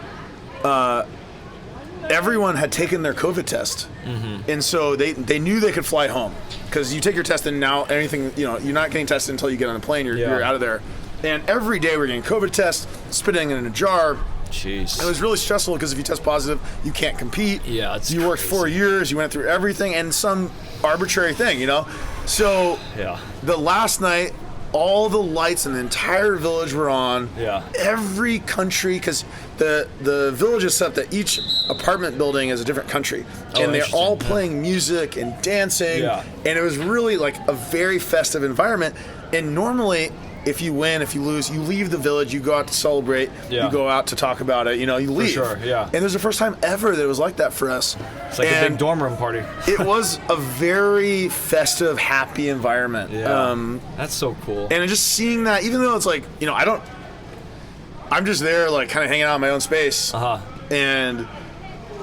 everyone had taken their COVID test, and so they knew they could fly home because you take your test and now anything you're not getting tested until you get on the plane. You're out of there, and every day we're getting COVID tests, spitting in a jar. Jeez. It was really stressful because if you test positive, you can't compete. Yeah, it's you worked 4 years, you went through everything, and some arbitrary thing, So the last night, all the lights in the entire village were on. Yeah. Every country, because the village is set up that each apartment building is a different country, and they're all playing music and dancing, and it was really like a very festive environment. And normally, if you win, if you lose, you leave the village, you go out to celebrate, you go out to talk about it, you leave. For sure, yeah. And it was the first time ever that it was like that for us. It's like a big dorm room party. It was a very festive, happy environment. Yeah. That's so cool. And just seeing that, even though it's like, I'm just there like kind of hanging out in my own space. And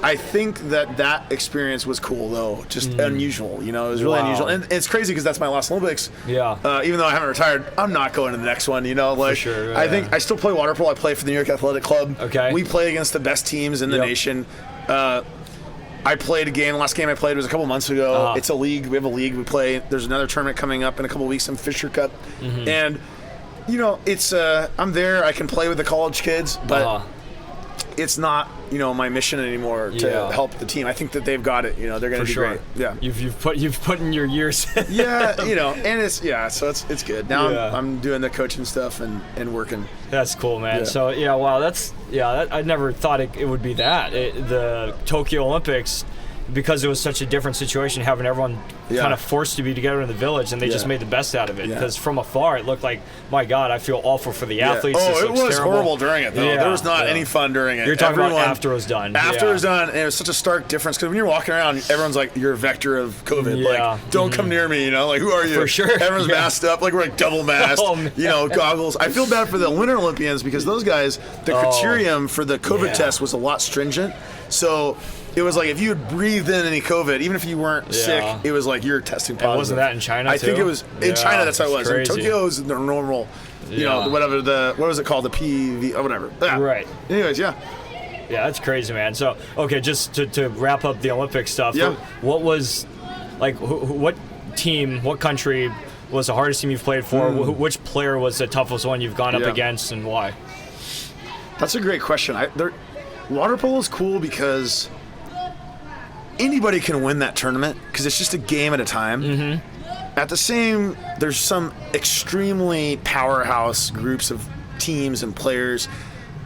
I think that experience was cool, though. Just unusual, It was really unusual. And it's crazy because that's my last Olympics. Yeah. Even though I haven't retired, I'm not going to the next one, For sure. I think I still play water polo. I play for the New York Athletic Club. Okay. We play against the best teams in the nation. I played a game. The last game I played was a couple months ago. It's a league. We have a league. We play. There's another tournament coming up in a couple weeks, some Fisher Cup. And, it's I'm there. I can play with the college kids, but it's not, my mission anymore to help the team. I think that they've got it. They're going to be great. Yeah. You've put in your years. Yeah, and it's so it's good. Now I'm doing the coaching stuff and working. That's cool, man. Yeah. So wow, I never thought it would be that. The Tokyo Olympics, because it was such a different situation, having everyone kind of forced to be together in the village, and they just made the best out of it. Because from afar, it looked like, my God, I feel awful for the athletes. Oh, this it was terrible. horrible during it, though. Yeah, there was not any fun during it. You're talking about after it was done. After it was done, and it was such a stark difference, because when you're walking around, everyone's like, you're a vector of COVID. Like, don't come near me, like, who are you? For sure. Everyone's masked up, like, we're like double masked, Oh, goggles. I feel bad for the Winter Olympians, because those guys, the criterium for the COVID test was a lot stringent. So it was like if you had breathed in any COVID, even if you weren't sick, it was like you're testing positive. And wasn't that in China, I think it was in China. That's how it was. Crazy. In Tokyo, it was the normal, what was it called? The PV, or whatever. Yeah. Right. Anyways, Yeah, that's crazy, man. So, okay, just to wrap up the Olympic stuff, what was, like, what team, what country was the hardest team you've played for? Which player was the toughest one you've gone up against, and why? That's a great question. Water polo is cool because anybody can win that tournament because it's just a game at a time. At the same, there's some extremely powerhouse groups of teams and players.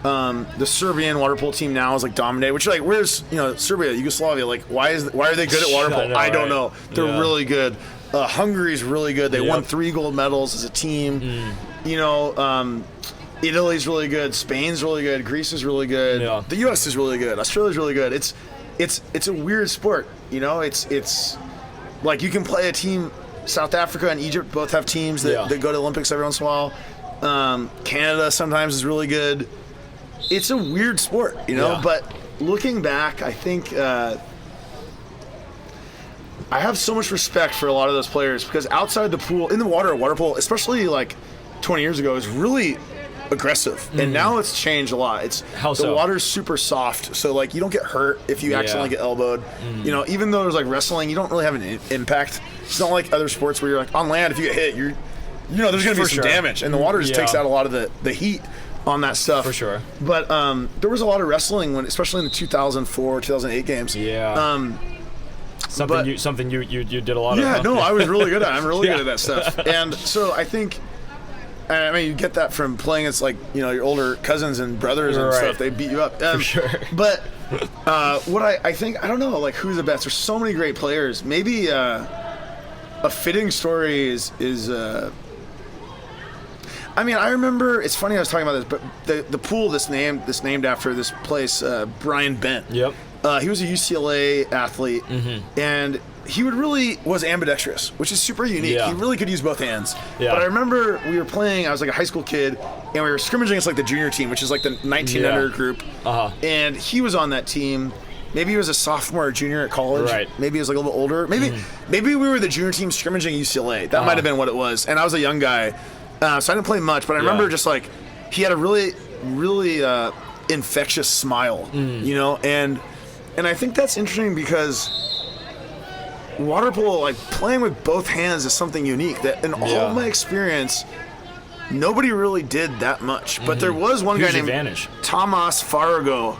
The Serbian water polo team now is like dominated, which like, where's Serbia, Yugoslavia? Like, why are they good at water polo? I don't know. They're really good. Hungary's really good. They won 3 gold medals as a team. Italy's really good, Spain's really good, Greece is really good, the U.S. is really good, Australia's really good. It's a weird sport, It's like you can play a team. South Africa and Egypt both have teams that go to Olympics every once in a while. Canada sometimes is really good. It's a weird sport, But looking back, I think I have so much respect for a lot of those players because outside the pool, in the water polo, especially like 20 years ago, is really aggressive, and now it's changed a lot. The water's super soft, so like you don't get hurt if you accidentally get elbowed. Even though there's like wrestling, you don't really have an impact. It's not like other sports where you're like on land, if you get hit, there's gonna be some damage, and the water just takes out a lot of the heat on that stuff. For sure. But there was a lot of wrestling especially in the 2004, 2008 games. Yeah. Something you did a lot of. Yeah, huh? no, I was really good at it. I'm really good at that stuff. And so I think, you get that from playing against your older cousins and brothers and stuff. They beat you up. For sure. But what I think, I don't know, who's the best? There's so many great players. Maybe a fitting story is I remember, it's funny I was talking about this, but the pool that's named after this place, Brian Bent. Yep. He was a UCLA athlete, and he was ambidextrous, which is super unique. Yeah. He really could use both hands. Yeah. But I remember we were playing, I was like a high school kid, and we were scrimmaging against the junior team, which is like the 1900 group. And he was on that team. Maybe he was a sophomore or junior at college. Right. Maybe he was a little bit older. Maybe we were the junior team scrimmaging UCLA. That might have been what it was. And I was a young guy, so I didn't play much. But I remember just he had a really, really infectious smile, And I think that's interesting because water polo, playing with both hands is something unique that in all of my experience, nobody really did that much. But there was one guy named Tomas Farago,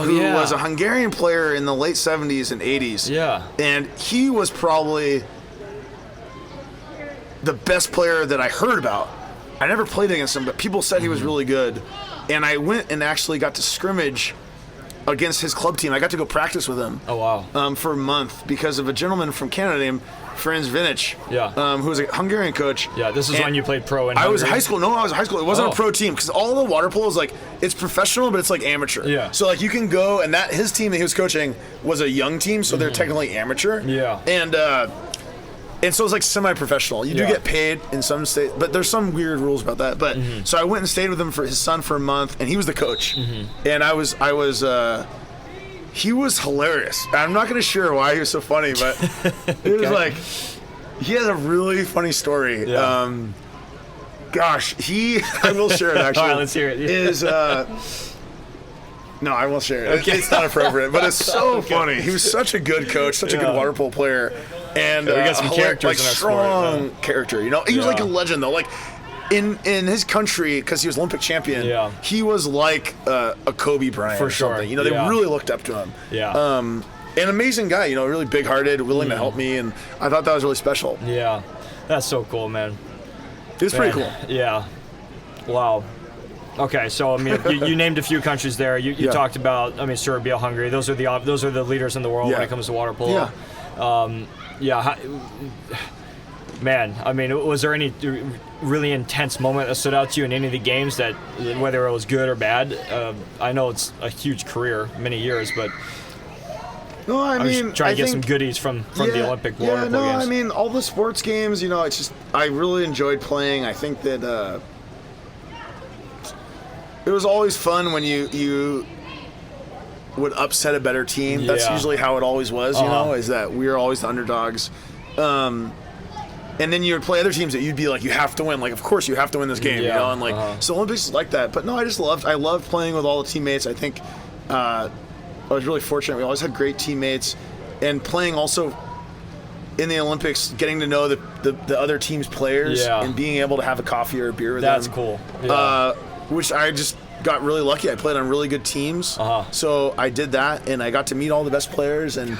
who was a Hungarian player in the late 70s and 80s. Yeah. And he was probably the best player that I heard about. I never played against him, but people said he was really good. And I went and actually got to scrimmage against his club team. I got to go practice with him. Oh, wow. For a month because of a gentleman from Canada named Franz Vinic, who was a Hungarian coach. Yeah, this is when you played pro in Hungary. I was in high school. No, I was in high school. It wasn't a pro team because all the water polo is it's professional, but it's amateur. Yeah. So you can go, and his team that he was coaching was a young team, so they're technically amateur. Yeah. And so it's semi-professional. You do get paid in some states, but there's some weird rules about that. But so I went and stayed with him for his son for a month, and he was the coach. And I was he was hilarious. I'm not going to share why he was so funny, but it was he has a really funny story. Yeah. I will share it actually. All right, let's hear it. No, I won't share it. It's not appropriate, but it's so funny. He was such a good coach, such a good water polo player, and we got some characters in our strong sport, character. He was like a legend though. In his country, because he was Olympic champion, he was like a Kobe Bryant for or sure. something. They really looked up to him. Yeah. An amazing guy. Really big-hearted, willing to help me, and I thought that was really special. Yeah, that's so cool, man. It's pretty cool. Yeah. Wow. Okay, so you named a few countries there. You talked about Serbia, Hungary. Those are the leaders in the world when it comes to water polo. Yeah. Man, was there any really intense moment that stood out to you in any of the games that, whether it was good or bad? I know it's a huge career, many years, but no, I was trying to get some goodies from the Olympic water polo games. All the sports games, it's just I really enjoyed playing. I think that it was always fun when you would upset a better team. That's usually how it always was, is that we were always the underdogs. And then you would play other teams that you'd be like, you have to win. Of course you have to win this game, So Olympics is like that. But no, I loved playing with all the teammates. I think I was really fortunate. We always had great teammates. And playing also in the Olympics, getting to know the other team's players and being able to have a coffee or a beer with them. That's cool. Yeah. Which I just got really lucky. I played on really good teams. So I did that, and I got to meet all the best players. And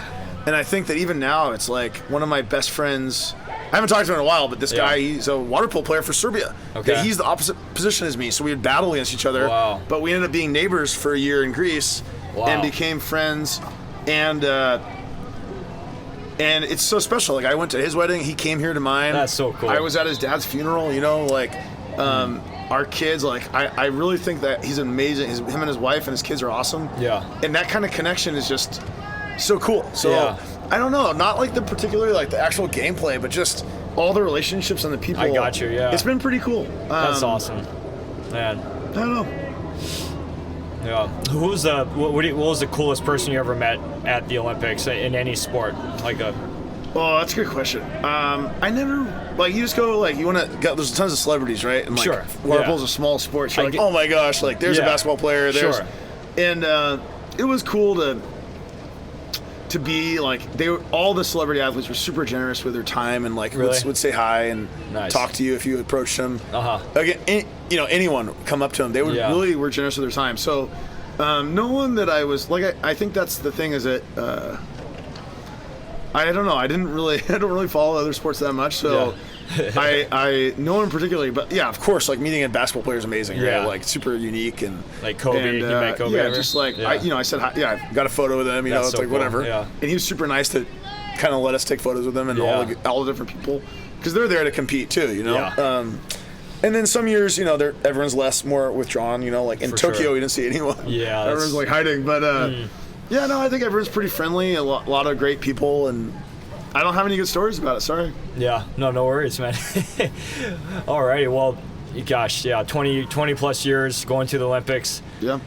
I think that even now, it's one of my best friends. I haven't talked to him in a while, but this guy, he's a water polo player for Serbia. Okay. He's the opposite position as me, so we would battle against each other. Wow. But we ended up being neighbors for a year in Greece and became friends. And it's so special. I went to his wedding. He came here to mine. That's so cool. I was at his dad's funeral. Our kids, like, I really think that he's amazing. Him and his wife and his kids are awesome. Yeah. And that kind of connection is just so cool. So, Yeah. I don't know, not like particularly like the actual gameplay, but just all the relationships and the people. I got you, yeah. It's been pretty cool. That's awesome. Man. I don't know. Yeah. Who was what was the coolest person you ever met at the Olympics in any sport? Oh, that's a good question. I never, like, you just go, like, you want to get, there's tons of celebrities, right? And, like, Sure. Water Yeah. polo's a small sport. So you're I like, get- oh my gosh, like, there's a Yeah. basketball player. There's, Sure. And it was cool to be, like, all the celebrity athletes were super generous with their time and, like, Really? would say hi and Nice. talk to you if you approached them. Uh-huh. Again, anyone would come up to them. They would Yeah. really were generous with their time. So no one that I was, like, I think that's the thing is that, I don't know. I don't really follow other sports that much, so I no one particularly, but yeah, of course, like meeting a basketball player is amazing. Yeah. Right? Like super unique and Like Kobe, and, you met Kobe yeah, ever? just like Yeah. I said hi, yeah, I got a photo with him. That's It's so like cool, whatever. yeah. And he was super nice to kind of let us take photos with him and Yeah. all the different people because they're there to compete too. Yeah. And then some years, everyone's more withdrawn. Like in For Tokyo, sure. we didn't see anyone. Yeah, everyone's like hiding. But yeah, no, I think everyone's pretty friendly. A lot of great people, and I don't have any good stories about it. Sorry. Yeah, no worries, man. Alrighty, well, gosh, yeah, 20 plus years going to the Olympics. Yeah.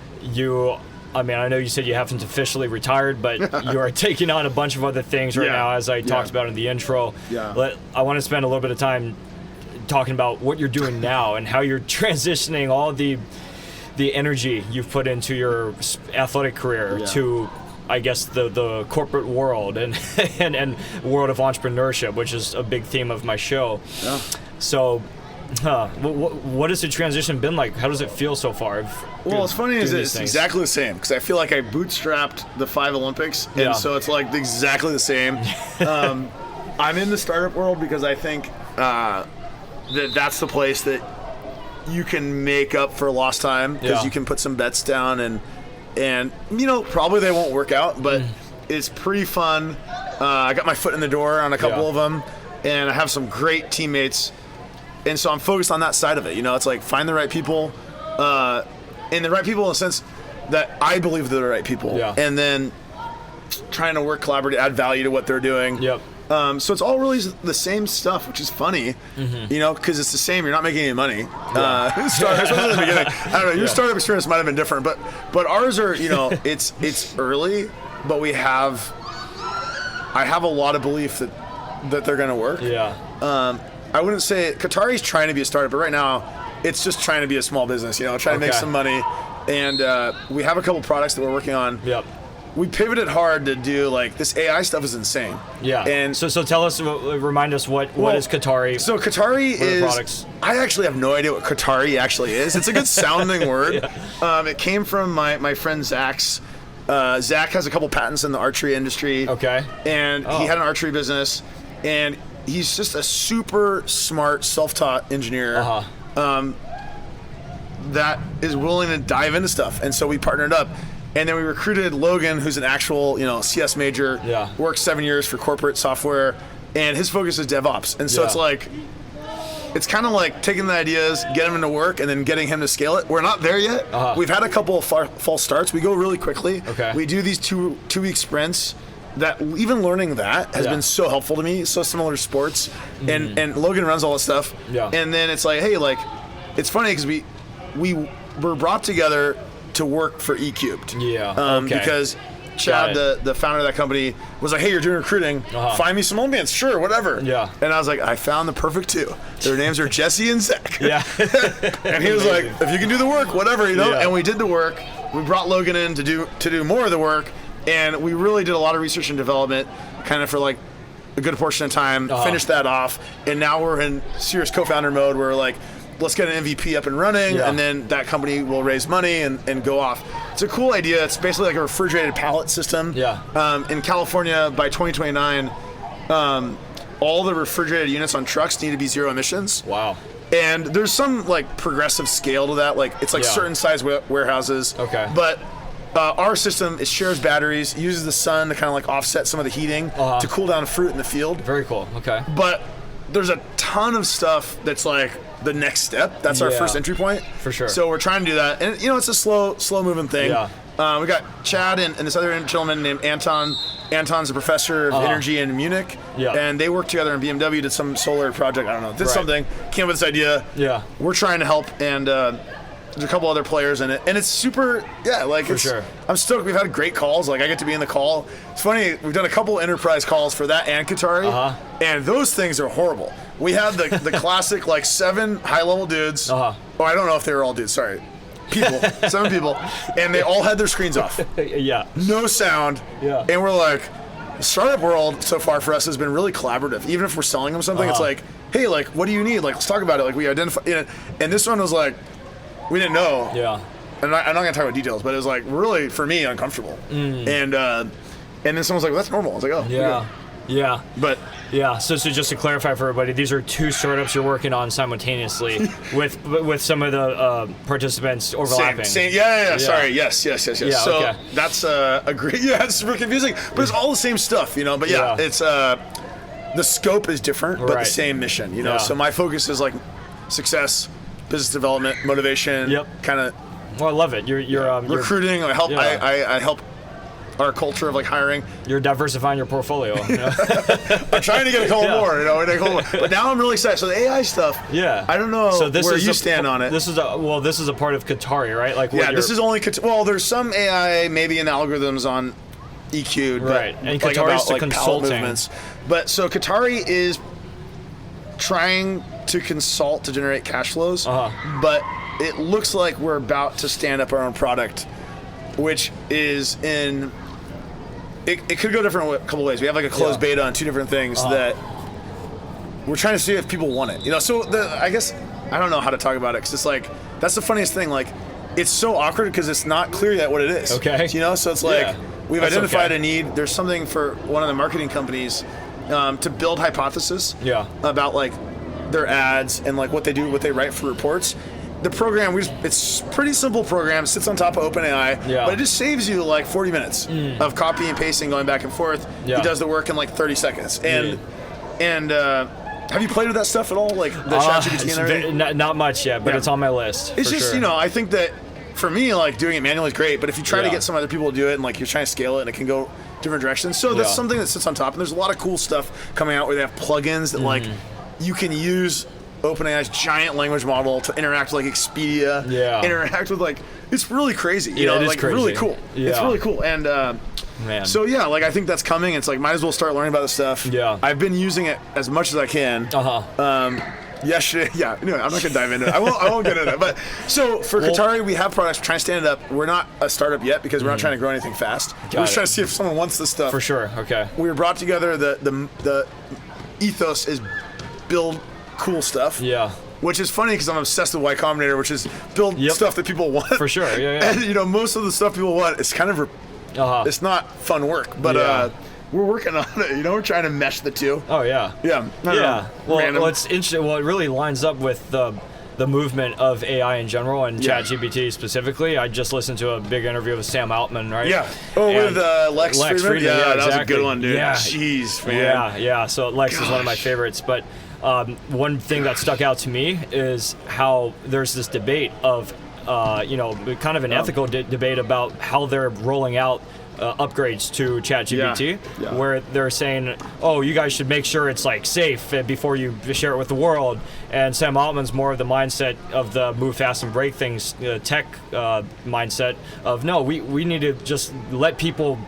I know you said you haven't officially retired, but you are taking on a bunch of other things right Yeah. now, as I talked about in the intro. Yeah. I want to spend a little bit of time talking about what you're doing now and how you're transitioning all the energy you've put into your athletic career to, I guess, the corporate world and and world of entrepreneurship, which is a big theme of my show. Yeah. So, what has the transition been like? How does it feel so far? Well, what's funny is doing it's these things? exactly the same because I feel like I bootstrapped the 5 Olympics, and Yeah. so it's like exactly the same. I'm in the startup world because I think that's the place that you can make up for lost time because Yeah. you can put some bets down and probably they won't work out, but it's pretty fun. I got my foot in the door on a couple Yeah. of them, and I have some great teammates. And so I'm focused on that side of it. It's like find the right people, and the right people in the sense that I believe they're the right people. Yeah. And then trying to work collaboratively, add value to what they're doing. Yep. So it's all really the same stuff, which is funny, because it's the same. You're not making any money. Especially in the beginning. I don't know. Your startup experience might have been different, but ours are, it's early, but I have a lot of belief that they're going to work. Yeah. I wouldn't say Ketari's trying to be a startup, but right now it's just trying to be a small business, trying to make Okay. some money. And we have a couple products that we're working on. Yep. We pivoted hard to do like this AI stuff is insane. Yeah. And so tell us, remind us what is Ketari? So Ketari What are the is. products? I actually have no idea what Ketari actually is. It's a good sounding word. It came from my friend Zach's. Zach has a couple patents in the archery industry. Okay. And he had an archery business, and he's just a super smart, self-taught engineer. That is willing to dive into stuff. And so we partnered up. And then we recruited Logan, who's an actual, CS major. Yeah. Worked 7 years for corporate software, and his focus is DevOps. And so Yeah. it's kind of like taking the ideas, get them into work, and then getting him to scale it. We're not there yet. We've had a couple of false starts. We go really quickly. Okay. We do these two-week sprints. That even learning that has been so helpful to me. So similar to sports, and Logan runs all this stuff. Yeah. And then it's like, hey, like, it's funny because we were brought together to work for Ecubed. Yeah. Okay. Because Chad, Got the founder of that company, was like, hey, you're doing recruiting. Find me some Olympians. Sure, whatever. Yeah. And I was like, I found the perfect two. Their names are Jesse and Zach. Yeah. And he was like, if you can do the work, whatever, Yeah. And we did the work. We brought Logan in to do more of the work. And we really did a lot of research and development kind of for like a good portion of time, finished that off. And now we're in serious co-founder mode where we're like, let's get an MVP up and running, and then that company will raise money and go off. It's a cool idea. It's basically like a refrigerated pallet system. Yeah. In California, by 2029, all the refrigerated units on trucks need to be zero emissions. Wow. And there's some like progressive scale to that. Like it's like certain size warehouses. Okay. But our system, it shares batteries, uses the sun to kind of like offset some of the heating to cool down fruit in the field. Very cool. Okay. But there's a ton of stuff that's like the next step. That's our first entry point. For sure. So we're trying to do that. And, it's a slow moving thing. Yeah. We got Chad and this other gentleman named Anton. Anton's a professor of energy in Munich. Yeah. And they worked together in BMW, did some solar project. I don't know. Did something. Came up with this idea. Yeah. We're trying to help. And there's a couple other players in it. And it's super, For sure. I'm stoked. We've had great calls. Like, I get to be in the call. It's funny. We've done a couple enterprise calls for that and Ketari. And those things are horrible. We had the classic, like, 7 high-level dudes. Oh, I don't know if they were all dudes. Sorry. 7 people, and they all had their screens off. No sound. And we're like, the startup world so far for us has been really collaborative. Even if we're selling them something, it's like, hey, like, what do you need? Like, let's talk about it. Like, we identify, and this one was like, we didn't know. And I'm not gonna talk about details, but it was like really, for me, uncomfortable. And then someone's like, well, that's normal. I was like, oh, But so just to clarify for everybody, these are 2 startups you're working on simultaneously with some of the participants overlapping. Sorry, yes. So that's a great. It's super confusing, but it's all the same stuff, But it's the scope is different, but the same mission, So my focus is like success, business development, motivation, kind of. Well, I love it. You're recruiting. I help. I help our culture of like hiring. You're diversifying your portfolio. I'm trying to get a couple more, But now I'm really excited. So the AI stuff. I don't know where you stand on it. This is a part of Ketari, right? Like this is only there's some AI maybe in algorithms on Ecubed, right? And like Ketari is like consulting. Movements. But so Ketari is trying to consult to generate cash flows, but it looks like we're about to stand up our own product, which is in. It could go different a couple ways. We have like a closed beta on 2 different things that we're trying to see if people want it. So I guess I don't know how to talk about it because it's like that's the funniest thing. Like it's so awkward because it's not clear yet what it is. Okay. So it's like we've identified a need. There's something for one of the marketing companies to build hypothesis about like their ads and like what they do, what they write for reports. The program, it's a pretty simple program, sits on top of OpenAI, but it just saves you like 40 minutes of copy and pasting, going back and forth. He does the work in like 30 seconds. And have you played with that stuff at all? Like the ChatGPT and everything? Not much yet, but it's on my list. It's just, I think that for me, like doing it manually is great, but if you try to get some other people to do it and like you're trying to scale it and it can go different directions. So that's something that sits on top. And there's a lot of cool stuff coming out where they have plugins that like you can use OpenAI's giant language model to interact with like Expedia, interact with like, it's really crazy, it is like crazy. really cool. It's really cool. And so like I think that's coming. It's like, might as well start learning about this stuff. I've been using it as much as I can. Yesterday, I'm not gonna dive into it. I won't get into it. But so for Ketari, we have products. We're trying to stand it up. We're not a startup yet because we're not trying to grow anything fast. We're just trying to see if someone wants this stuff. For sure. Okay. We were brought together. The ethos is build cool stuff. Which is funny because I'm obsessed with Y Combinator, which is build stuff that people want. For sure. And most of the stuff people want is kind of it's not fun work, but we're working on it. We're trying to mesh the two. Well, it's interesting. Well, it really lines up with the movement of AI in general and ChatGPT specifically. I just listened to a big interview with Sam Altman, right? With Lex Friedman? Yeah, that was a good one, dude. Jeez, man. So Lex is one of my favorites, but one thing that stuck out to me is how there's this debate of, kind of an ethical debate about how they're rolling out upgrades to ChatGPT, where they're saying, "Oh, you guys should make sure it's like safe before you share it with the world." And Sam Altman's more of the mindset of the move fast and break things, tech mindset of no, we need to just let people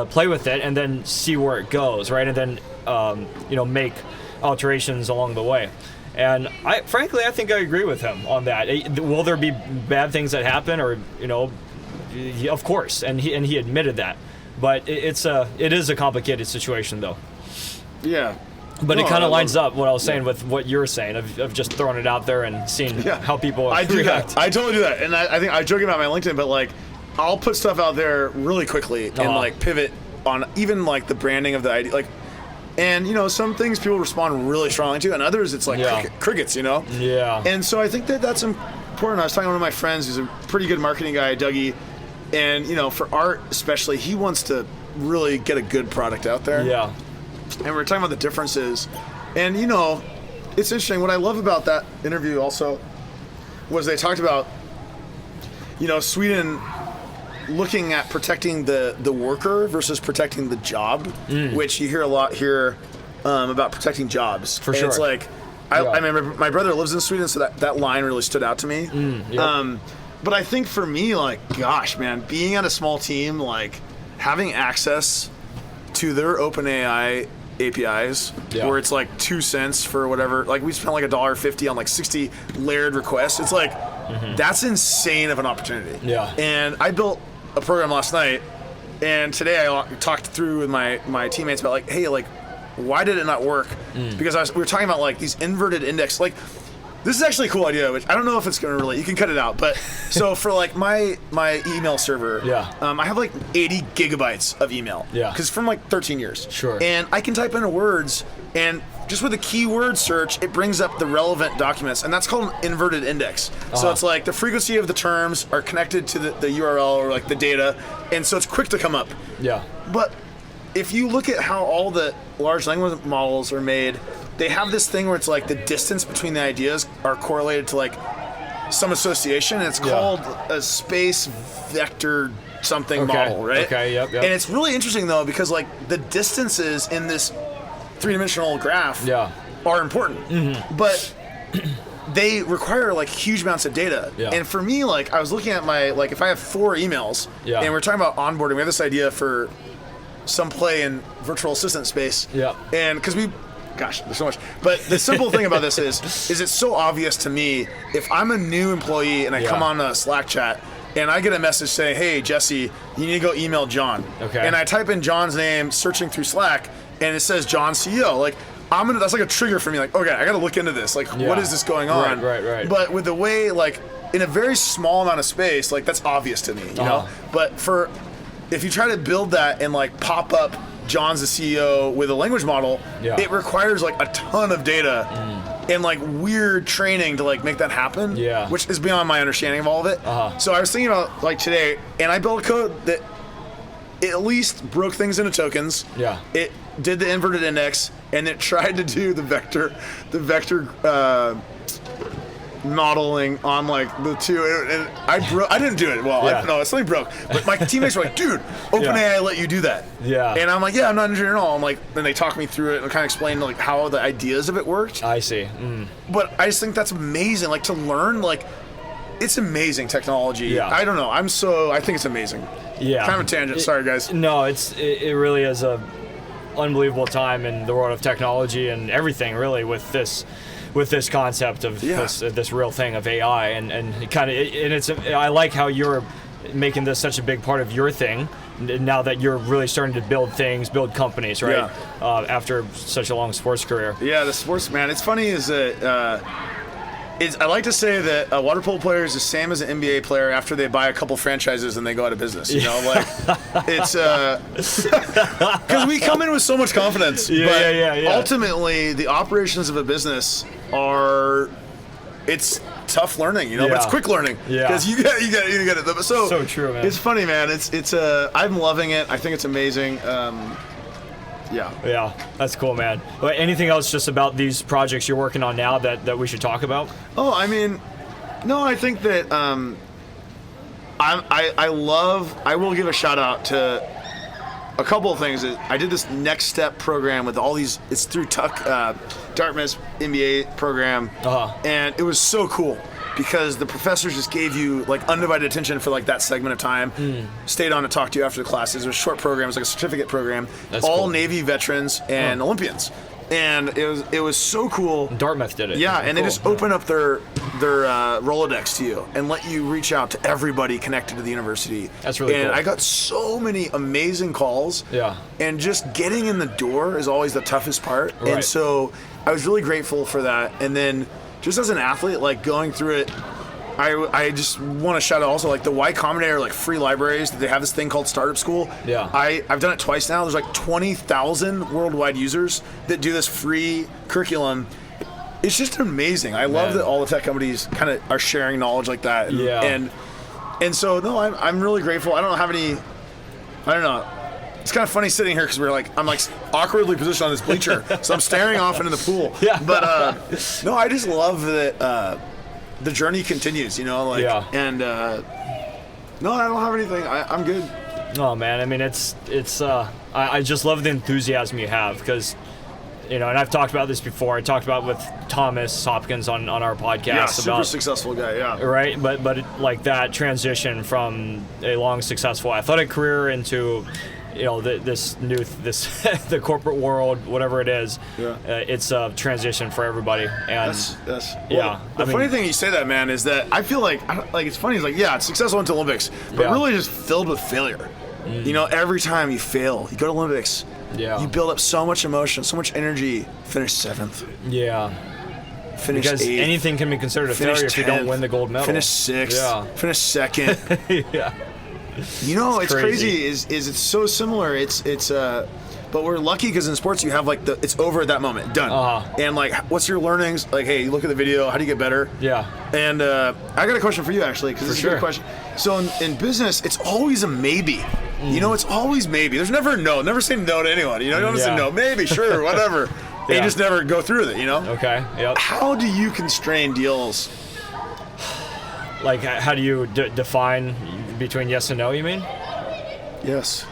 play with it and then see where it goes, right? And then make alterations along the way. And I think I agree with him on that. Will there be bad things that happen, or of course, and he admitted that. But it is a complicated situation, though. But it kind of lines up what I was saying with what you're saying of just throwing it out there and seeing how people react. I totally do that, and I think I joke about my LinkedIn, but like I'll put stuff out there really quickly and like pivot on even like the branding of the idea, like. And some things people respond really strongly to, and others it's like crickets, And so I think that's important. I was talking to one of my friends who's a pretty good marketing guy, Dougie, and for art especially, he wants to really get a good product out there. And we're talking about the differences, and it's interesting. What I love about that interview also was they talked about, Sweden looking at protecting the worker versus protecting the job, which you hear a lot here about protecting jobs. For sure. It's like, I remember my brother lives in Sweden, so that line really stood out to me. Yep. But I think for me, like, gosh, man, being at a small team, like, having access to their OpenAI APIs, where it's like 2 cents for whatever, like we spent like $1.50 on like 60 layered requests. It's like, that's insane of an opportunity. Yeah. And I built a program last night, and today I talked through with my teammates about like, hey, like, why did it not work? Because we were talking about like these inverted index, like, this is actually a cool idea, which I don't know if it's going to really, you can cut it out, but so for like my email server, I have like 80 gigabytes of email. Yeah. Because from like 13 years. Sure. And I can type into words, and just with a keyword search, it brings up the relevant documents, and that's called an inverted index. So it's like the frequency of the terms are connected to the URL or like the data, and so it's quick to come up. Yeah. But if you look at how all the large language models are made, they have this thing where it's like the distance between the ideas are correlated to like some association, and it's called a space vector something model, right? Okay, yep. And it's really interesting though, because like the distances in this three-dimensional graph are important, but they require like huge amounts of data. And for me, like I was looking at my, like if I have 4 emails and we're talking about onboarding, we have this idea for some play in virtual assistant space. And because gosh, there's so much. But the simple thing about this is it's so obvious to me, if I'm a new employee and I come on a Slack chat and I get a message saying, hey, Jesse, you need to go email John. And I type in John's name, searching through Slack, and it says John CEO. Like, that's like a trigger for me. Like, okay, I got to look into this. Like, what is this going on? Right. But with the way, like, in a very small amount of space, like, that's obvious to me, you know? But if you try to build that and, like, pop up John's the CEO with a language model, it requires like a ton of data and like weird training to like make that happen, which is beyond my understanding of all of it. So I was thinking about like today, and I built a code that at least broke things into tokens. It did the inverted index, and it tried to do the vector modeling on like the two, and I didn't do it well. Something broke, but my teammates were like, dude, OpenAI let you do that. And I'm like, I'm not an engineer at all. I'm like, then they talked me through it and kind of explained like how the ideas of it worked. I see. But I just think that's amazing, like to learn, like it's amazing technology. I don't know, I think it's amazing. Kind of a tangent, sorry guys. No, it really is a unbelievable time in the world of technology and everything really with this concept of this real thing of AI, and I like how you're making this such a big part of your thing now that you're really starting to build companies, right? After such a long sports career. The sports, man. It's funny is that I like to say that a water polo player is the same as an NBA player after they buy a couple franchises and they go out of business. You know, like it's because we come in with so much confidence. Ultimately, the operations of a business it's tough learning, you know, but it's quick learning because you get it. So true, man. It's funny, man. It's I'm loving it. I think it's amazing. Yeah, that's cool, man. But anything else just about these projects you're working on now that we should talk about? I mean, no, I think that I will give a shout out to a couple of things. I did this Next Step program with all these, it's through Dartmouth's MBA program, and it was so cool because the professors just gave you like undivided attention for like that segment of time, stayed on to talk to you after the classes. It was a short program, it was like a certificate program. That's all cool. Navy veterans and Olympians. And it was so cool. Dartmouth did it. And they just open up their Rolodex to you and let you reach out to everybody connected to the university. That's really cool. And I got so many amazing calls. And just getting in the door is always the toughest part. Right. And so I was really grateful for that. And then just as an athlete, like going through it, I just want to shout out also like the Y Combinator, like free libraries. They have this thing called Startup School. I've done it twice now. There's like 20,000 worldwide users that do this free curriculum. It's just amazing. I love that all the tech companies kind of are sharing knowledge like that. And so no, I'm really grateful. I don't have any. I don't know. it's kind of funny sitting here because I'm like awkwardly positioned on this bleacher, so I'm staring off into the pool. Yeah. But no, I just love that the journey continues. You know, like and no, I don't have anything. I'm good. Oh man, I mean it's I just love the enthusiasm you have because. You know, and I've talked about this before. I talked about with Thomas Hopkins on our podcast. Yeah, super successful guy, yeah. Right, but like that transition from a long, successful athletic career into, you know, the corporate world, whatever it is. Yeah. It's a transition for everybody. And that's yeah. The funny thing you say that, man, is that I feel like it's funny. It's like, yeah, it's successful into Olympics, but really just filled with failure. You know, every time you fail, you go to Olympics. Yeah. You build up so much emotion, so much energy. Finish 7th. Yeah. Finish because 8th. Anything can be considered a failure if you don't win the gold medal. Finish 6th. Yeah. Finish 2nd. Yeah. You know, it's crazy. Is it's so similar. It's but we're lucky because in sports you have like it's over at that moment, done. And like, what's your learnings? Like, hey, you look at the video. How do you get better? Yeah. And I got a question for you actually, because this is a good question. So in business, it's always a maybe. You know, it's always maybe. There's never a no. Never say no to anyone. You know, you don't say no. Maybe, sure, whatever. And you just never go through with it. You know. Okay. Yep. How do you constrain deals? Like, how do you define between yes and no? You mean? Yes.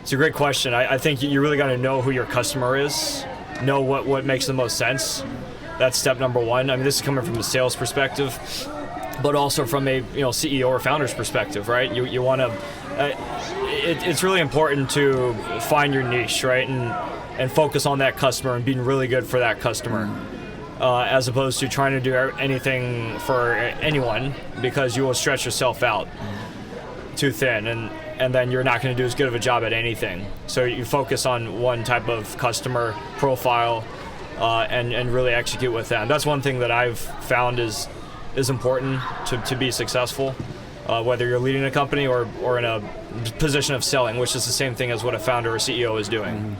It's a great question. I think you really got to know who your customer is, know what makes the most sense. That's step number one. I mean, this is coming from a sales perspective, but also from a CEO or founder's perspective, right? You want to. It's really important to find your niche, right, and focus on that customer and being really good for that customer, as opposed to trying to do anything for anyone, because you will stretch yourself out too thin, and then you're not going to do as good of a job at anything. So you focus on one type of customer profile, and really execute with them. That's one thing that I've found is important to be successful, whether you're leading a company or in a position of selling, which is the same thing as what a founder or CEO is doing.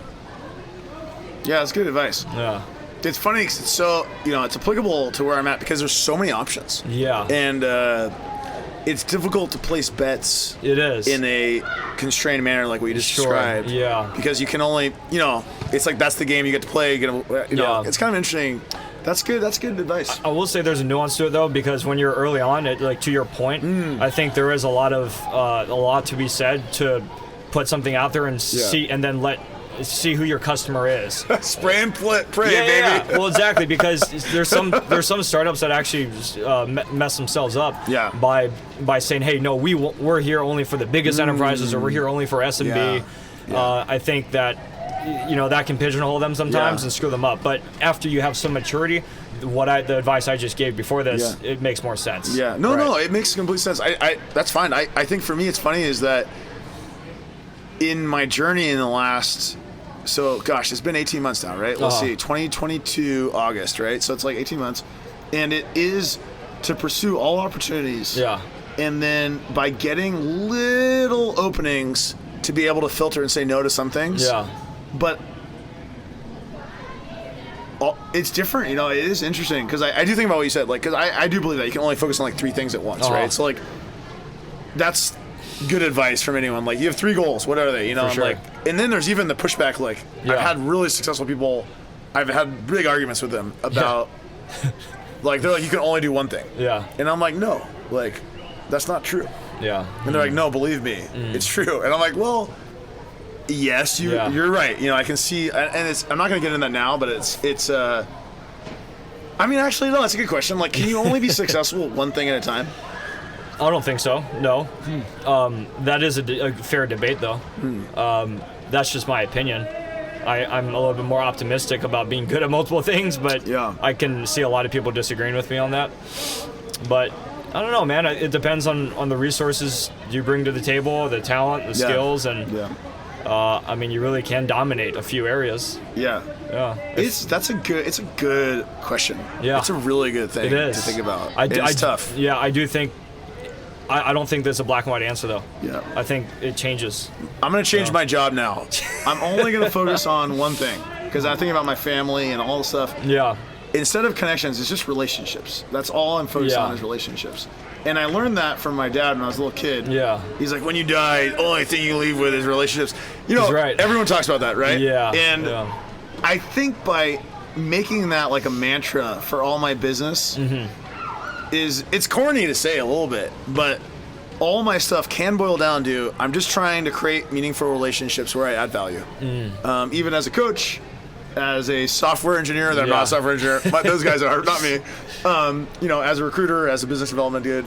Yeah, that's good advice. Yeah. It's funny because it's so, it's applicable to where I'm at because there's so many options. Yeah. And it's difficult to place bets. It is. In a constrained manner like what you just described. Yeah. Because you can only, it's like that's the game you get to play. It's kind of interesting. That's good. That's good advice. I will say there's a nuance to it though, because when you're early on, like to your point, I think there is a lot to be said to put something out there and see, and then see who your customer is. Spray and pray, baby. Yeah. Well, exactly, because there's some startups that actually mess themselves up by saying, hey, no, we're here only for the biggest enterprises, or we're here only for SMB. I think that that can pigeonhole them sometimes and screw them up. But after you have some maturity, the advice I just gave before this, it makes more sense. Yeah. No, it makes complete sense. That's fine. I think for me, it's funny is that in my journey in the last. So, gosh, it's been 18 months now, right? Let's see, 2022 August, right? So it's like 18 months. And it is to pursue all opportunities. Yeah. And then by getting little openings to be able to filter and say no to some things. Yeah. But it's different, it is interesting. Because I do think about what you said. Like, because I do believe that you can only focus on like 3 things at once, right? So, like, that's good advice from anyone. Like, you have 3 goals. What are they? For sure. Like, and then there's even the pushback. Like, I've had really successful people. I've had big arguments with them about, like, they're like, you can only do one thing. Yeah. And I'm like, no, like, that's not true. Yeah. And they're like, no, believe me, it's true. And I'm like, well, yes, you're right. I can see, and I'm not gonna get into that now, but it's. I mean, actually, no, that's a good question. Like, can you only be successful at one thing at a time? I don't think so. No. That is a fair debate, though. That's just my opinion. I'm a little bit more optimistic about being good at multiple things, but I can see a lot of people disagreeing with me on that. But I don't know, man. It depends on the resources you bring to the table, the talent, the skills, and I mean, you really can dominate a few areas. Yeah. Yeah. It's a good question. Yeah. It's a really good thing to think about. It's tough. Yeah, I do think. I don't think there's a black and white answer, though. Yeah. I think it changes. I'm going to change my job now. I'm only going to focus on one thing because I think about my family and all the stuff. Yeah. instead of connections, it's just relationships. That's all I'm focused on is relationships. And I learned that from my dad when I was a little kid. Yeah. He's like, when you die, the only thing you leave with is relationships. You know, everyone talks about that, right? Yeah. And I think by making that like a mantra for all my business it's corny to say a little bit, but all my stuff can boil down to I'm just trying to create meaningful relationships where I add value. Even as a coach, as a software engineer, that I'm not a software engineer, but those guys are, not me. You know, as a recruiter, as a business development dude,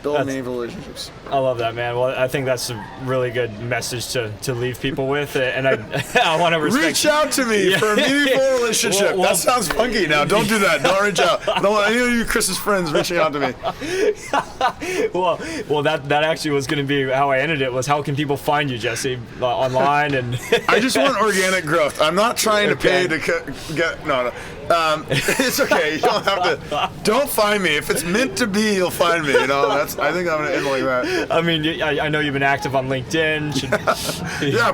build meaningful relationships. I love that, man. Well, I think that's a really good message to leave people with, and I want to respect. Reach out to me for a meaningful relationship. That sounds funky. Now, don't do that. Don't reach out. I don't want any of you Chris's friends reaching out to me. well, that actually was going to be how I ended it. Was how can people find you, Jesse, online? And I just want organic growth. I'm not trying to pay to get no. It's okay. You don't have to. Don't find me. If it's meant to be, you'll find me. You know, I think I'm gonna end like that. I mean, I know you've been active on LinkedIn.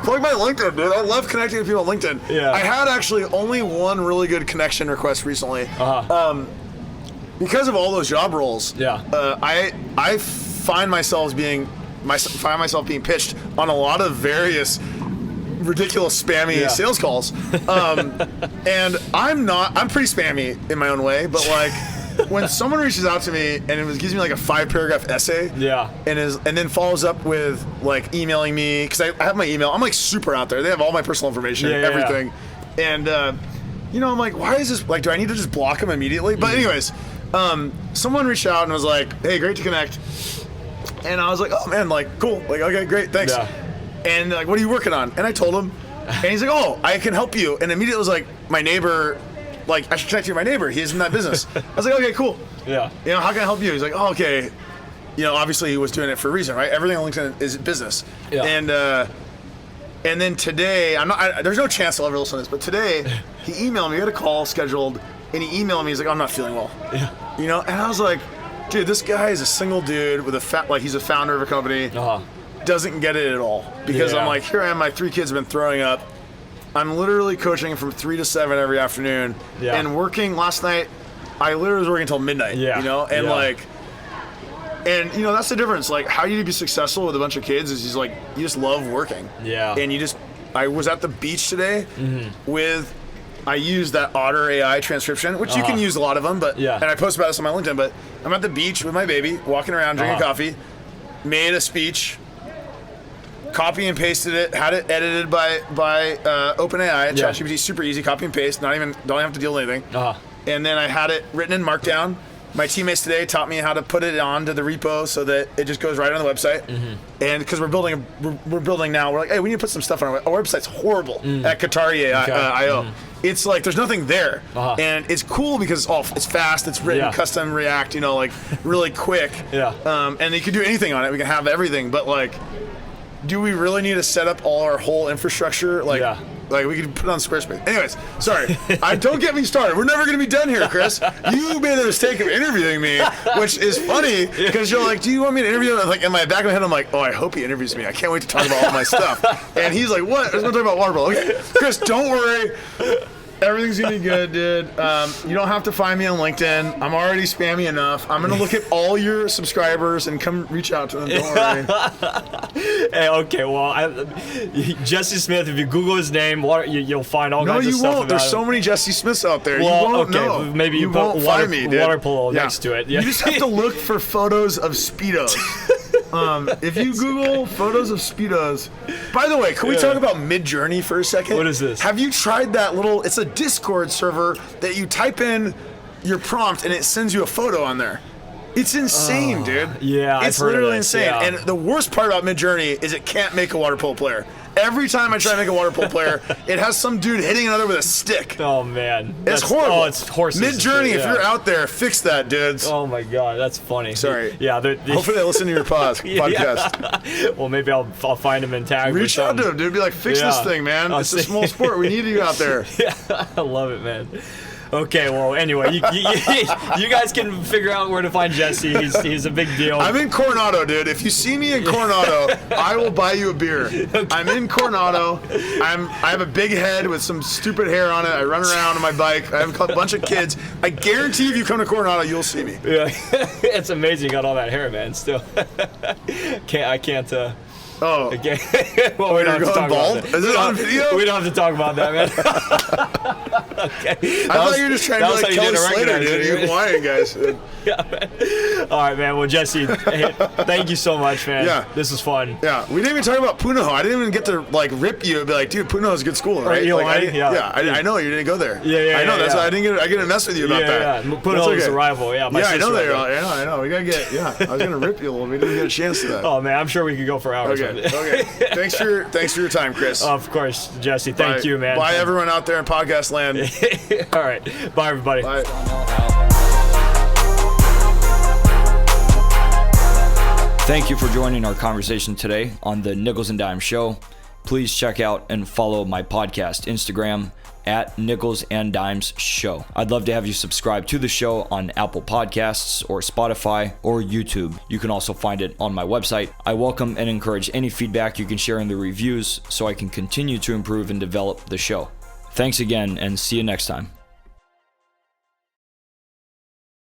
Plug my LinkedIn, dude. I love connecting with people on LinkedIn. I had actually only one really good connection request recently. Because of all those job roles. I find myself being pitched on a lot of various ridiculous spammy sales calls, and I'm pretty spammy in my own way, but like when someone reaches out to me and gives me like a 5-paragraph essay and then follows up with like emailing me, because I have my email, I'm like super out there, they have all my personal information, everything, and you know, I'm like, why is this, like, do I need to just block them immediately? But anyways, someone reached out and was like, hey, great to connect, and I was like, oh man, like cool, like okay, great, thanks. And like, what are you working on? And I told him, and he's like, oh, I can help you. And immediately was like, my neighbor, like, I should connect you with my neighbor. He's in that business. I was like, okay, cool. You know, how can I help you? He's like, oh, okay. You know, obviously he was doing it for a reason, right? Everything on LinkedIn is business. And then today, there's no chance I'll ever listen to this, but today he emailed me. We had a call scheduled, and he emailed me. He's like, I'm not feeling well. You know, and I was like, dude, this guy is a single dude with he's a founder of a company. Doesn't get it at all, because I'm like, here I am, my 3 kids have been throwing up, I'm literally coaching from 3 to 7 every afternoon, and working. Last night I literally was working until midnight, you know, and like, and you know, that's the difference, like how you be successful with a bunch of kids is like you just love working, and I was at the beach today with, I use that Otter AI transcription, which you can use a lot of them, but and I post about this on my LinkedIn, but I'm at the beach with my baby, walking around, drinking coffee, made a speech, copy and pasted it, had it edited by OpenAI, ChatGPT, super easy, copy and paste, don't even have to deal with anything. And then I had it written in Markdown. My teammates today taught me how to put it onto the repo so that it just goes right on the website. And because we're building now, we're like, hey, we need to put some stuff on our website's horrible at Ketari.io. It's like there's nothing there, and it's cool because it's fast, it's written custom React, you know, like really quick. And you can do anything on it. We can have everything, but like, do we really need to set up all our whole infrastructure? Like, like we could put it on Squarespace. Anyways, sorry. Don't get me started. We're never going to be done here, Chris. You made the mistake of interviewing me, which is funny because you're like, do you want me to interview? Like in my back of my head, I'm like, oh, I hope he interviews me. I can't wait to talk about all my stuff. And he's like, what? I was going to talk about Water Polo. Okay, Chris, don't worry. Everything's gonna be good, dude. You don't have to find me on LinkedIn. I'm already spammy enough. I'm gonna look at all your subscribers and come reach out to them. Don't worry. Hey, okay. Well, Jesse Smith. If you Google his name, you'll find all kinds of stuff. No, you won't. There's him. so many Jesse Smiths out there. Well, you won't know. Maybe you won't find me, dude. Water Polo next to it. You just have to look for photos of Speedos. If you Google photos of Speedos. By the way, can we talk about Midjourney for a second? What is this? Have you tried that little? It's a Discord server that you type in your prompt and it sends you a photo on there. It's insane, dude. Yeah, it's I've heard literally of this, insane. yeah. And the worst part about Midjourney is it can't make a water polo player. Every time I try to make a water polo player, it has some dude hitting another with a stick. Oh man, it's horrible. Oh, it's horses. Midjourney, if you're out there, fix that, dudes. Oh my god, that's funny. Sorry. Yeah. Hopefully they listen to your podcast. Well, maybe I'll find him and tag. Reach out to him, dude. Be like, fix this thing, man. It's a small sport. We need you out there. Yeah, I love it, man. Okay, well, anyway, you guys can figure out where to find Jesse. He's a big deal. I'm in Coronado, dude. If you see me in Coronado, I will buy you a beer. Okay. I'm in Coronado. I have a big head with some stupid hair on it. I run around on my bike. I have a bunch of kids. I guarantee if you come to Coronado, you'll see me. Yeah, it's amazing. You got all that hair, man. Still, I can't. Oh, okay. Well, we don't have to talk bald? about that. Is it on video? We don't have to talk about that, man. Okay. I thought you were just trying to be like Kelly Slater, dude. You're lying, guys. Yeah, man. All right, man. Well, Jesse, hey, thank you so much, man. Yeah. This was fun. Yeah. We didn't even talk about Punahou. I didn't even get to like rip you and be like, dude, Punahou is a good school, right? I know you didn't go there. Yeah. I know. That's why I didn't mess with you about that. Yeah. Punahou is a rival. Yeah. I know that. I know. We gotta get. Yeah. I was gonna rip you a little. We didn't get a chance to that. Oh man, I'm sure we could go for hours. Okay. Thanks for your time, Chris. Of course, Jesse. Thank you, man. Bye, everyone out there in podcast land. All right. Bye, everybody. Bye. Thank you for joining our conversation today on the Nichols and Dimes Show. Please check out and follow my podcast Instagram at Nichols and Dimes Show. I'd love to have you subscribe to the show on Apple Podcasts or Spotify or YouTube. You can also find it on my website. I welcome and encourage any feedback you can share in the reviews so I can continue to improve and develop the show. Thanks again and see you next time.